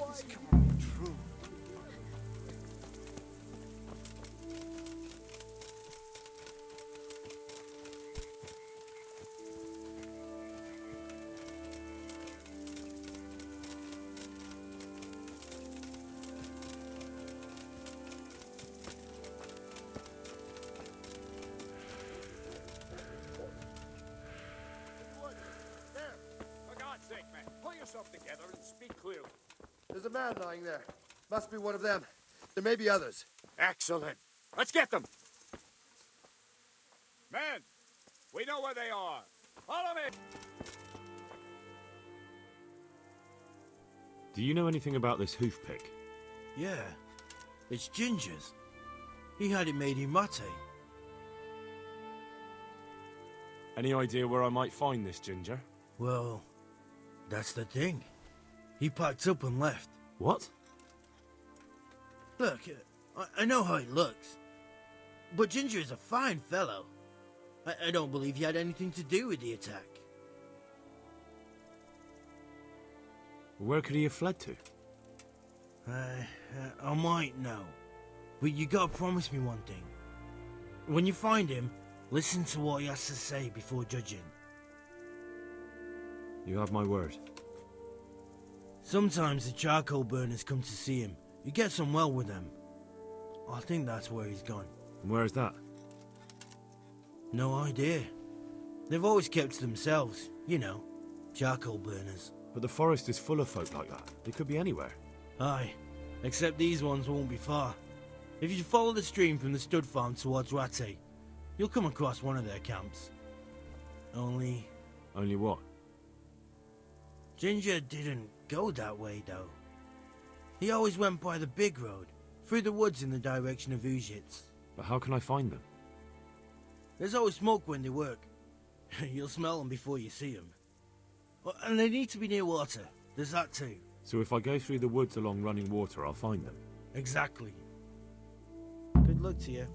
This can't be true. For God's sake, man, pull yourself together and speak clearly. There's a man lying there. Must be one of them. There may be others. Excellent. Let's get them. Men, we know where they are. Follow me. Do you know anything about this hoof pick? Yeah, it's Ginger's. He had it made in mate. Any idea where I might find this Ginger? Well, that's the thing. He packed up and left. What? Look, I know how he looks. But Ginger is a fine fellow. I don't believe he had anything to do with the attack. Where could he have fled to? I might know. But you gotta promise me one thing. When you find him, listen to what he has to say before judging. You have my word. Sometimes the charcoal burners come to see him. You get on well with them. I think that's where he's gone. And where is that? No idea. They've always kept to themselves, you know, charcoal burners. But the forest is full of folk like that. They could be anywhere. Aye, except these ones won't be far. If you follow the stream from the stud farm towards Rattay, you'll come across one of their camps. Only what? Ginger didn't go that way, though. He always went by the big road, through the woods in the direction of Uzhitz. But how can I find them? There's always smoke when they work. You'll smell them before you see them. And they need to be near water. There's that too. So if I go through the woods along running water, I'll find them? Exactly. Good luck to you.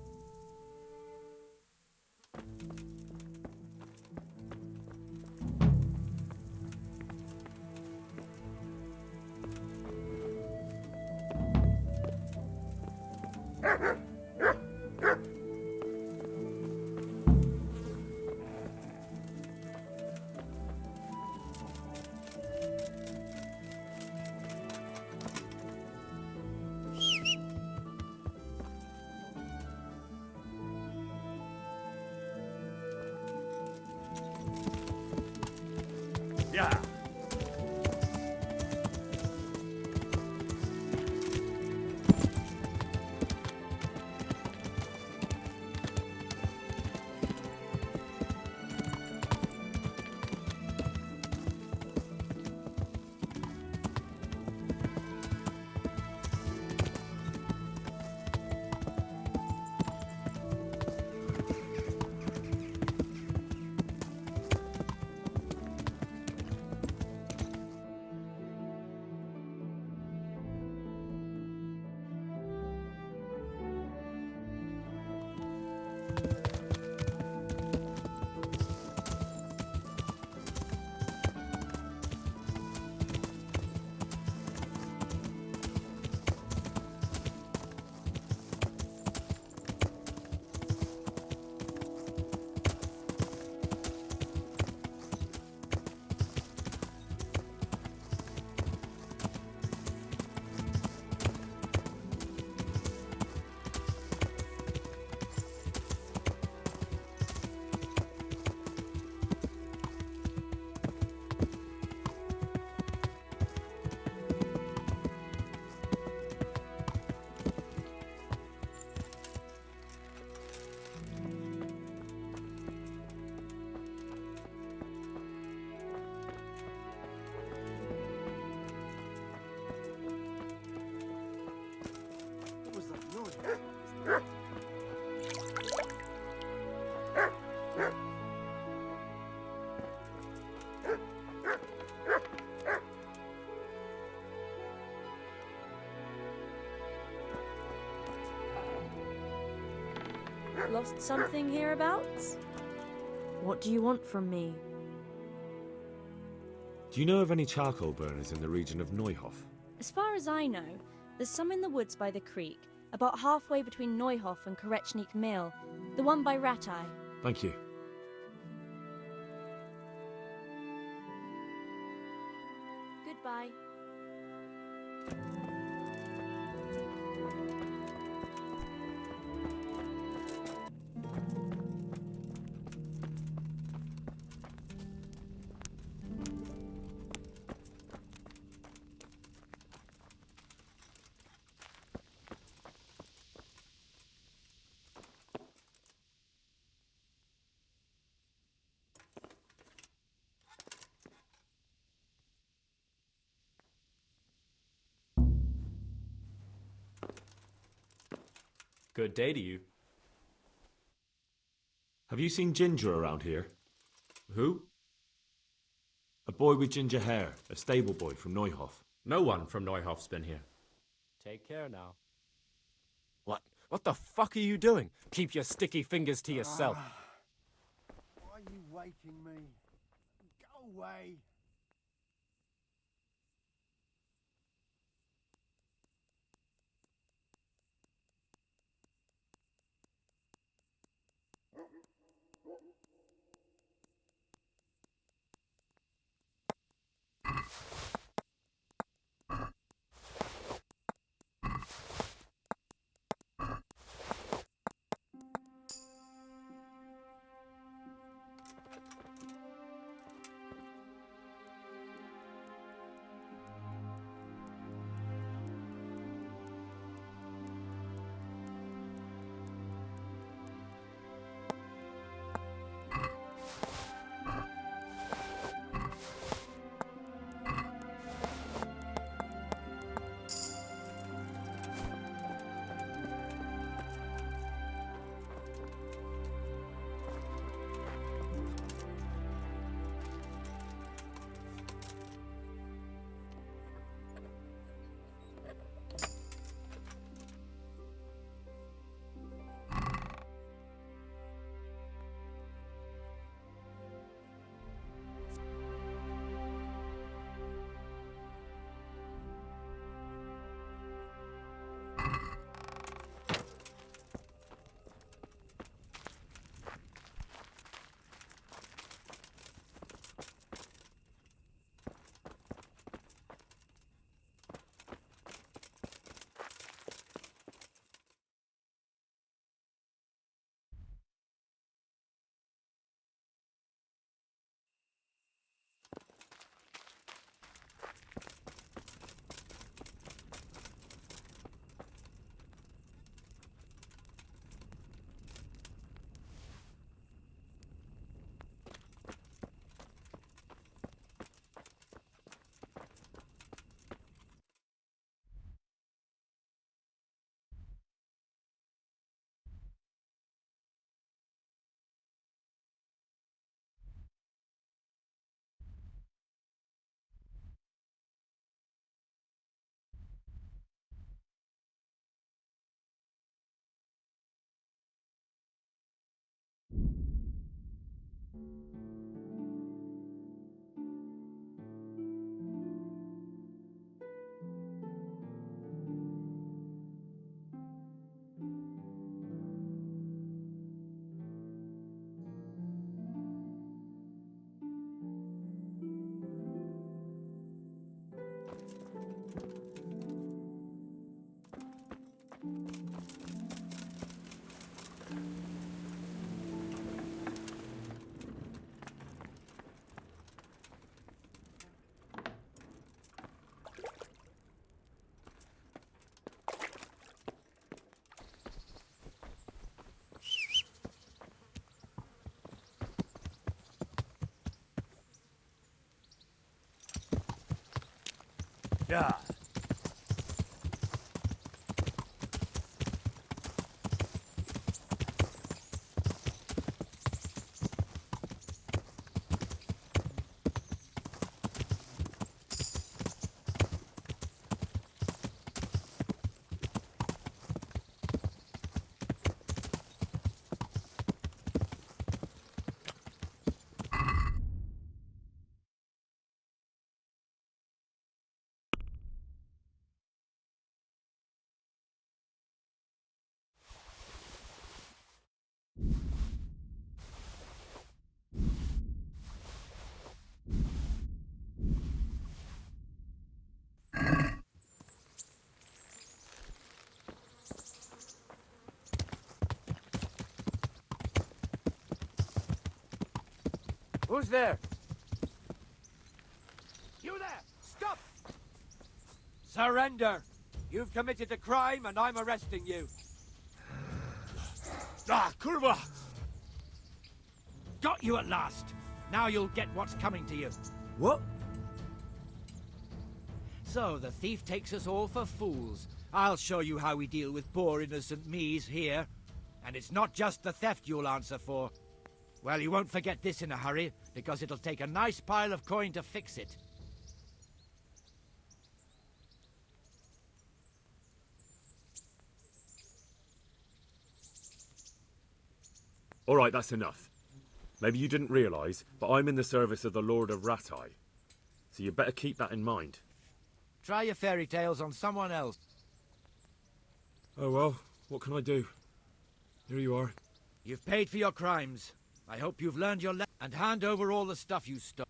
Yeah. Lost something hereabouts? What do you want from me? Do you know of any charcoal burners in the region of Neuhof? As far as I know, there's some in the woods by the creek, about halfway between Neuhof and Korechnik Mill, the one by Rattay. Thank you. Goodbye. Good day to you. Have you seen Ginger around here? Who? A boy with ginger hair, a stable boy from Neuhof. No one from Neuhof's been here. Take care now. What the fuck are you doing? Keep your sticky fingers to yourself. waking me. Go away. Yeah. Who's there? You there! Stop! Surrender! You've committed a crime and I'm arresting you. Ah, kurwa! Got you at last! Now you'll get what's coming to you. What? So the thief takes us all for fools. I'll show you how we deal with poor innocent me's here. And it's not just the theft you'll answer for. Well, you won't forget this in a hurry, because it'll take a nice pile of coin to fix it. All right, that's enough. Maybe you didn't realise, but I'm in the service of the Lord of Ratai. So you better keep that in mind. Try your fairy tales on someone else. Oh well, what can I do? Here you are. You've paid for your crimes. I hope you've learned your lesson and hand over all the stuff you stole.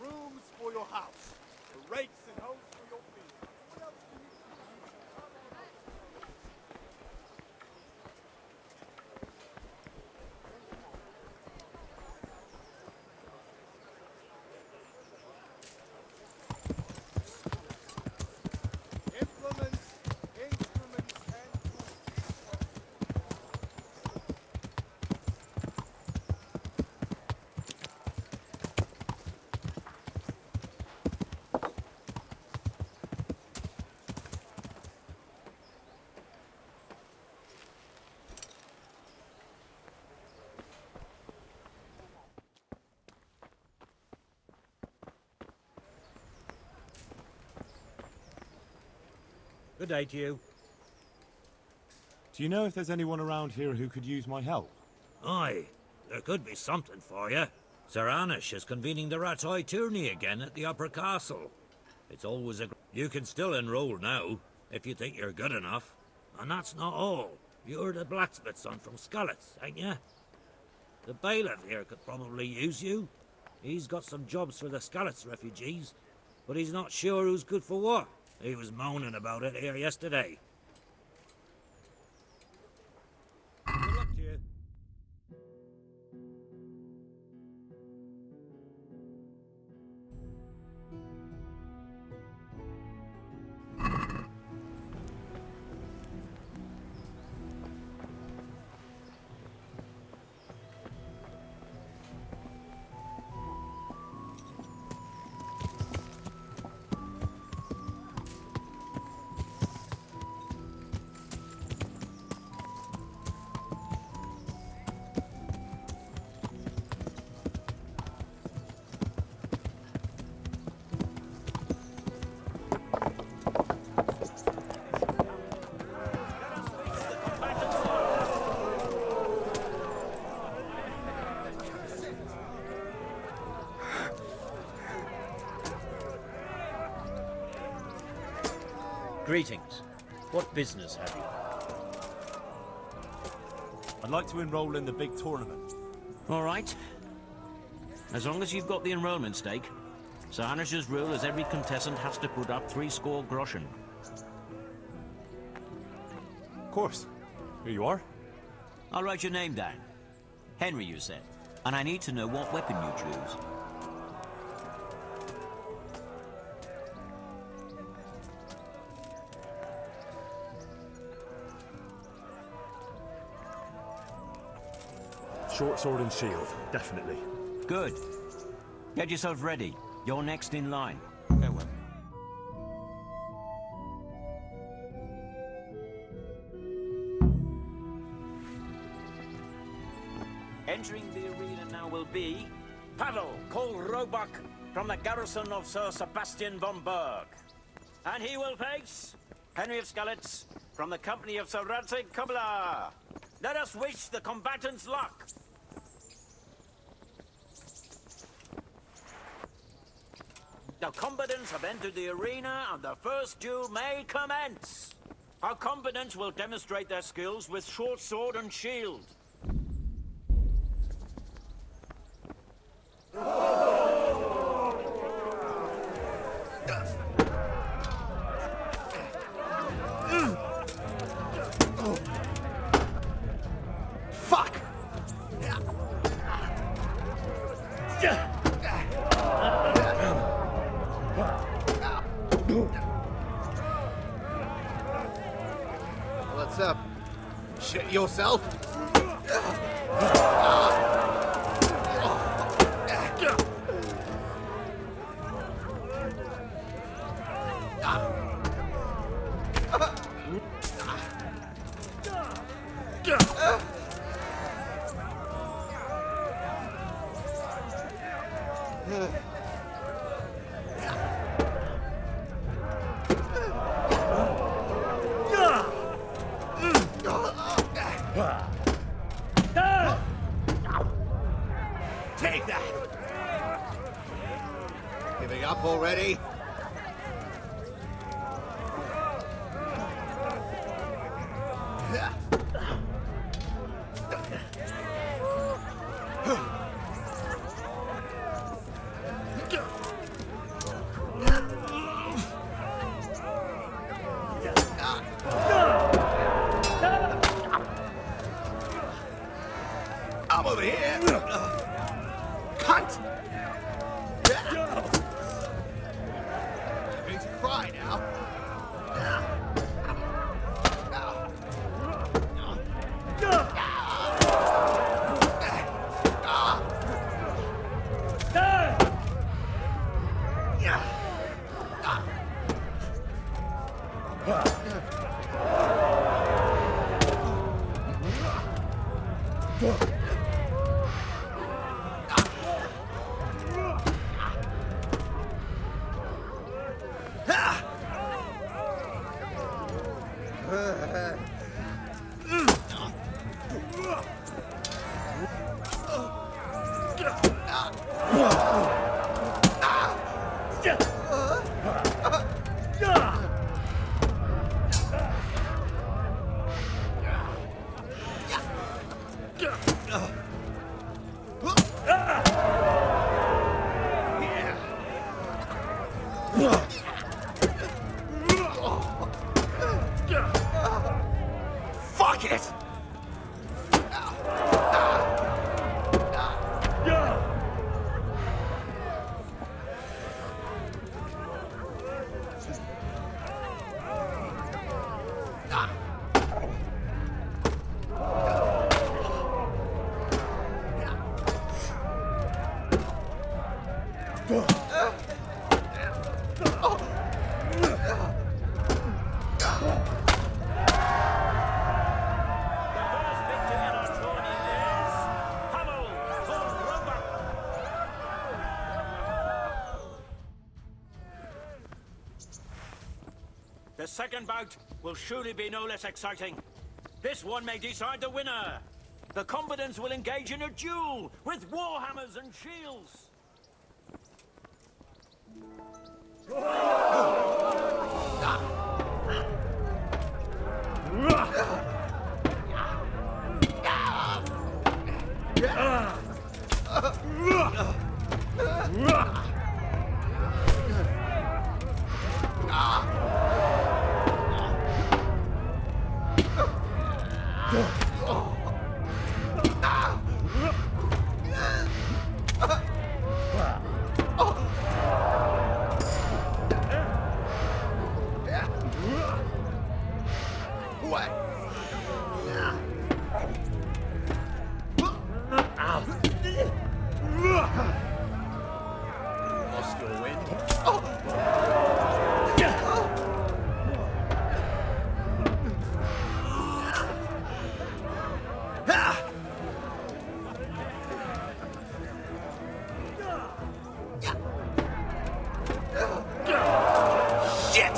Rooms for your house. The rakes and hoes for your field. What else do you Implements, instruments, and Good day to you. Do you know if there's anyone around here who could use my help? Aye, there could be something for you. Sir Anish is convening the Ratai tourney again at the Upper Castle. It's always a... You can still enroll now, if you think you're good enough. And that's not all. You're the blacksmith's son from Scullets, ain't you? The bailiff here could probably use you. He's got some jobs for the Scullets refugees, but he's not sure who's good for what. He was moaning about it here yesterday. Good luck to you. Greetings. What business have you? I'd like to enroll in the big tournament. All right. As long as you've got the enrollment stake, Sir Anish's rule is every contestant has to put up 60 groschen. Of course. Here you are. I'll write your name down. Henry, you said. And I need to know what weapon you choose. Short sword and shield, definitely. Good. Get yourself ready. You're next in line. Farewell. Entering the arena now will be Pavel Cole Roebuck from the garrison of Sir Sebastian von Berg. And he will face Henry of Scullets from the company of Sir Radzik Kubla. Let us wish the combatants luck. The combatants have entered the arena and the first duel may commence. Our combatants will demonstrate their skills with short sword and shield. Fuck! What's up? Shit yourself? Take that! Giving up already? I'm over here! Cunt! Ready to cry now? Fuck it! The second bout will surely be no less exciting. This one may decide the winner. The combatants will engage in a duel with warhammers and shields. Lost your wind? Shit!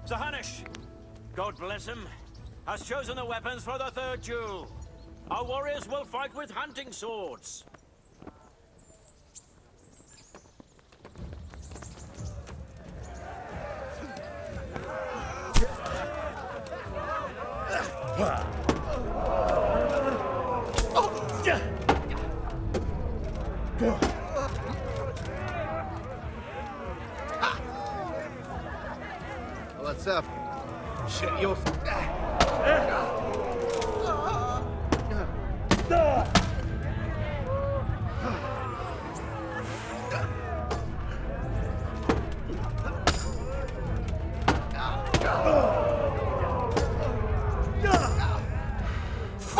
Sahanish, God bless him, has chosen the weapons for the third duel. Our warriors will fight with hunting swords. What's up? Shit, you're...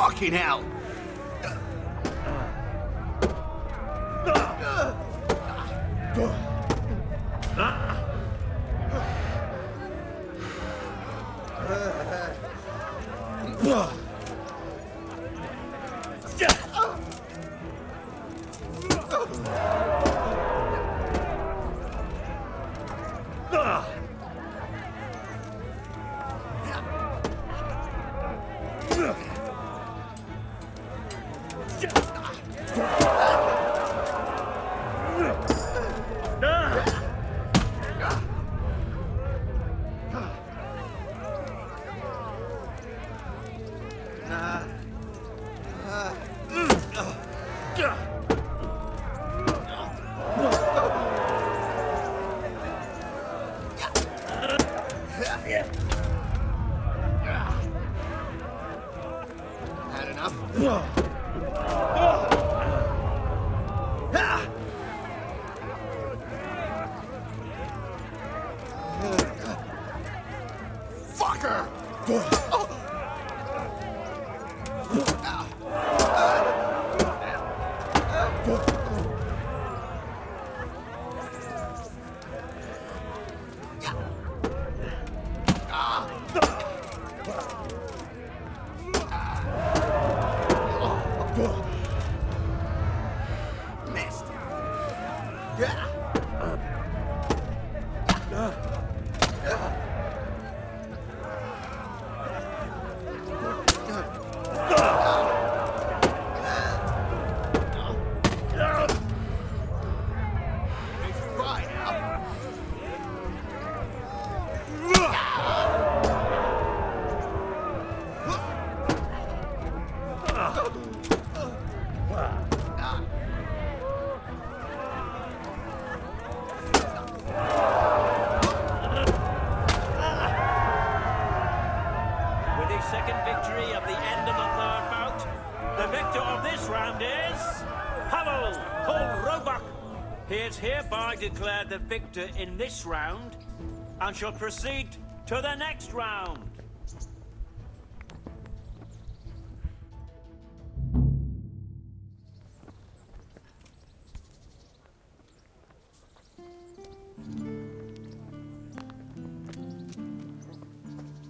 Fucking hell! Had enough? Fucker! Missed. Right now. With his second victory at the end of the third bout, the victor of this round is Pavel Roebuck. He is hereby declared the victor in this round and shall proceed to the next round.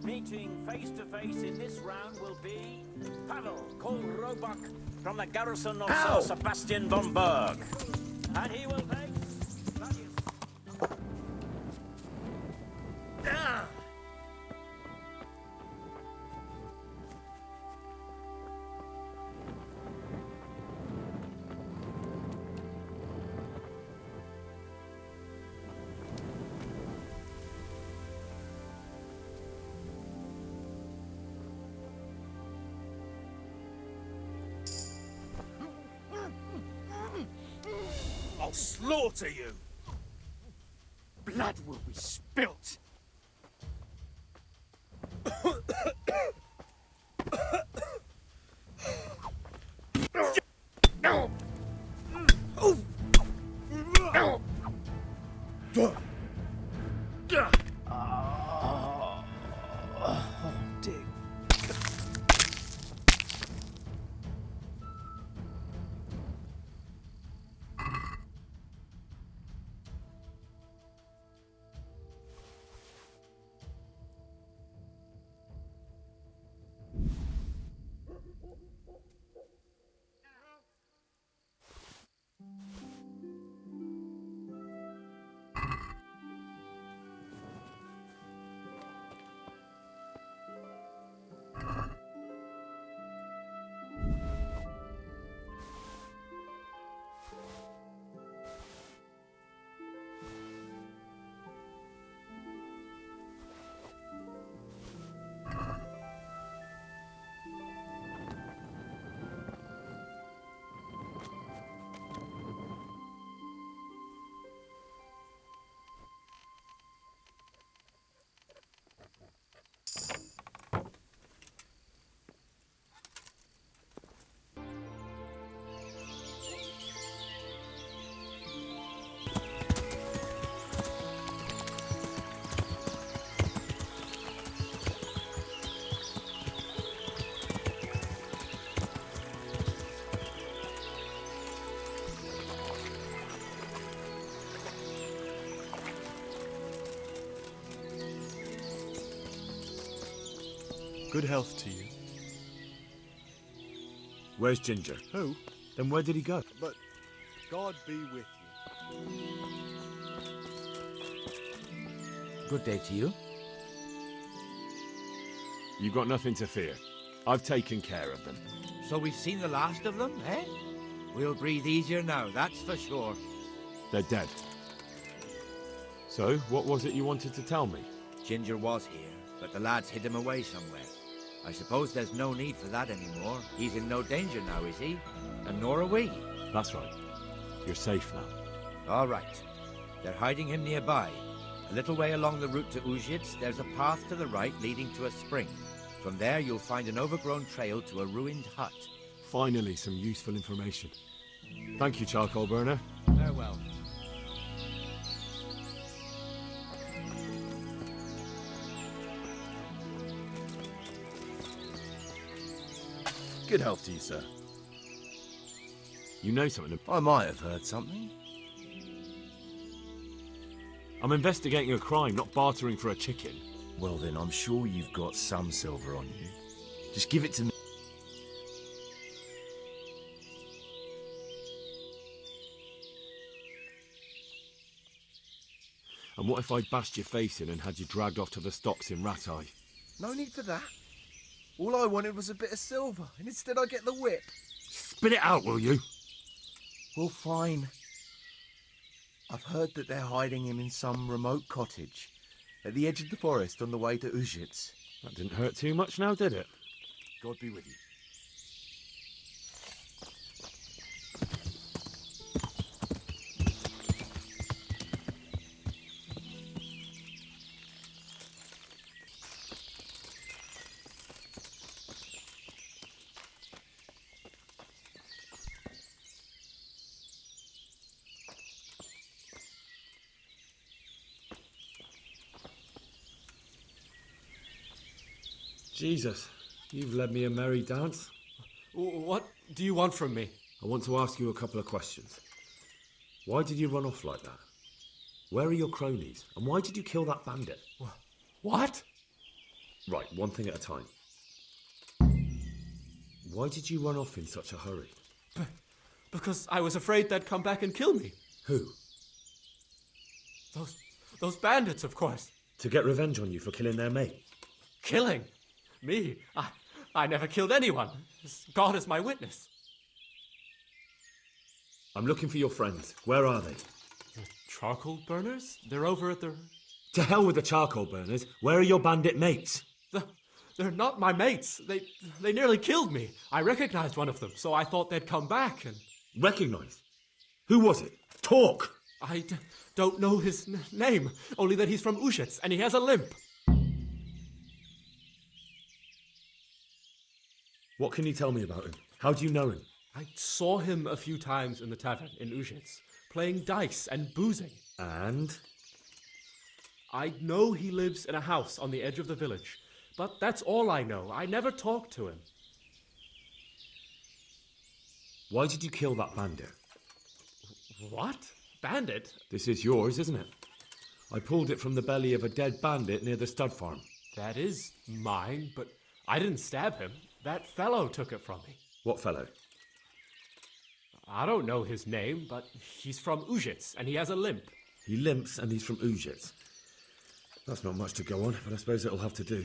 Meeting face to face in this round will be Pavel Roebuck from the garrison of Sir Sebastian von Berg. And he will face I'll slaughter you! Blood will be spilt! Good health to you. Where's Ginger? Who? Then where did he go? But God be with you. Good day to you. You've got nothing to fear. I've taken care of them. So we've seen the last of them, eh? We'll breathe easier now, that's for sure. They're dead. So, what was it you wanted to tell me? Ginger was here, but the lads hid him away somewhere. I suppose there's no need for that anymore. He's in no danger now, is he? And nor are we. That's right. You're safe now. All right. They're hiding him nearby. A little way along the route to Uzhitz, there's a path to the right leading to a spring. From there, you'll find an overgrown trail to a ruined hut. Finally, some useful information. Thank you, charcoal burner. Farewell. Good health to you, sir. You know something? I might have heard something. I'm investigating a crime, not bartering for a chicken. Well then, I'm sure you've got some silver on you. Just give it to me. And what if I bashed your face in and had you dragged off to the stocks in Ratai? No need for that. All I wanted was a bit of silver, and instead I get the whip. Spit it out, will you? Well, fine. I've heard that they're hiding him in some remote cottage at the edge of the forest on the way to Uzhitz. That didn't hurt too much now, did it? God be with you. Jesus, you've led me a merry dance. What do you want from me? I want to ask you a couple of questions. Why did you run off like that? Where are your cronies? And why did you kill that bandit? What? Right, one thing at a time. Why did you run off in such a hurry? Because I was afraid they'd come back and kill me. Who? Those bandits, of course. To get revenge on you for killing their mate? Killing? Me? I never killed anyone. God is my witness. I'm looking for your friends. Where are they? The charcoal burners? They're over at the... To hell with the charcoal burners. Where are your bandit mates? They're not my mates. They nearly killed me. I recognized one of them, so I thought they'd come back and... Recognized? Who was it? Talk! I don't know his name, only that he's from Uzhitz and he has a limp. What can you tell me about him? How do you know him? I saw him a few times in the tavern in Uzhitz, playing dice and boozing. And? I know he lives in a house on the edge of the village, but that's all I know. I never talked to him. Why did you kill that bandit? What? Bandit? This is yours, isn't it? I pulled it from the belly of a dead bandit near the stud farm. That is mine, but I didn't stab him. That fellow took it from me. What fellow? I don't know his name, but he's from Uzhitz, and he has a limp. He limps, and he's from Uzhitz. That's not much to go on, but I suppose it'll have to do.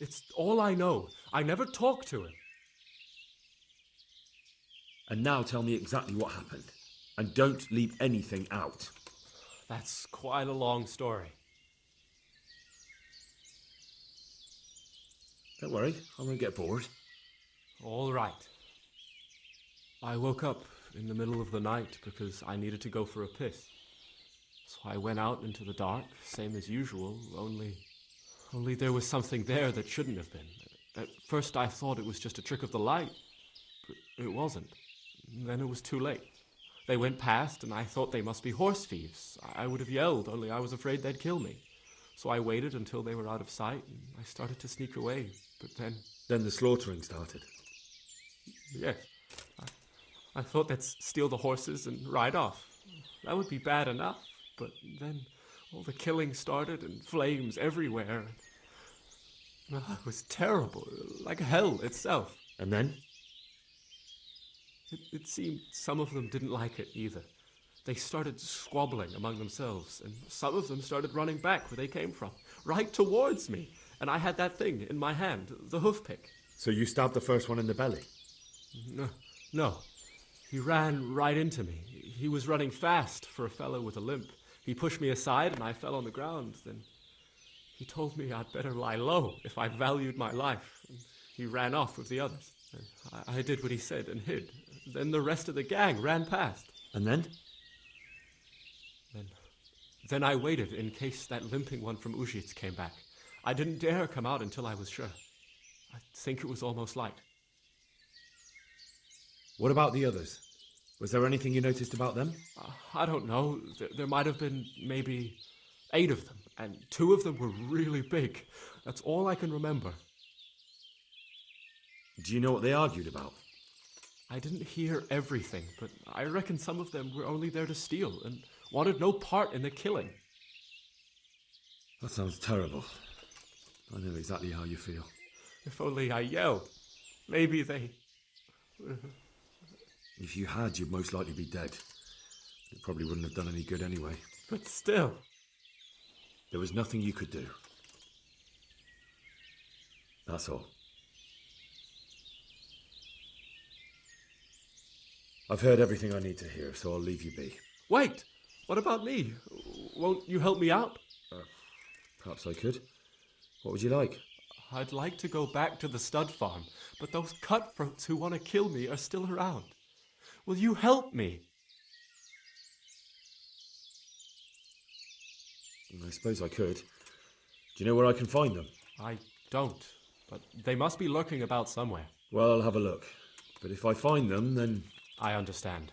It's all I know. I never talked to him. And now tell me exactly what happened. And don't leave anything out. That's quite a long story. Don't worry, I won't get bored. All right. I woke up in the middle of the night because I needed to go for a piss. So I went out into the dark, same as usual, only there was something there that shouldn't have been. At first I thought it was just a trick of the light, but it wasn't. Then it was too late. They went past and I thought they must be horse thieves. I would have yelled, only I was afraid they'd kill me. So I waited until they were out of sight and I started to sneak away, but then... Then the slaughtering started? Yes. I thought they'd steal the horses and ride off. That would be bad enough, but then all the killing started and flames everywhere. Oh, it was terrible, like hell itself. And then? It seemed some of them didn't like it either. They started squabbling among themselves, and some of them started running back where they came from, right towards me. And I had that thing in my hand, the hoof pick. So you stabbed the first one in the belly? No. He ran right into me. He was running fast for a fellow with a limp. He pushed me aside and I fell on the ground. Then he told me I'd better lie low if I valued my life. And he ran off with the others. I did what he said and hid. Then the rest of the gang ran past. And then? Then I waited in case that limping one from Ujits came back. I didn't dare come out until I was sure. I think it was almost light. What about the others? Was there anything you noticed about them? I don't know. There might have been maybe 8 of them, and 2 of them were really big. That's all I can remember. Do you know what they argued about? I didn't hear everything, but I reckon some of them were only there to steal and wanted no part in the killing. That sounds terrible. I know exactly how you feel. If only I yelled. Maybe they... If you had, you'd most likely be dead. It probably wouldn't have done any good anyway. But still... There was nothing you could do. That's all. I've heard everything I need to hear, so I'll leave you be. Wait! What about me? Won't you help me out? Perhaps I could. What would you like? I'd like to go back to the stud farm, but those cutthroats who want to kill me are still around. Will you help me? I suppose I could. Do you know where I can find them? I don't, but they must be lurking about somewhere. Well, I'll have a look. But if I find them, then... I understand.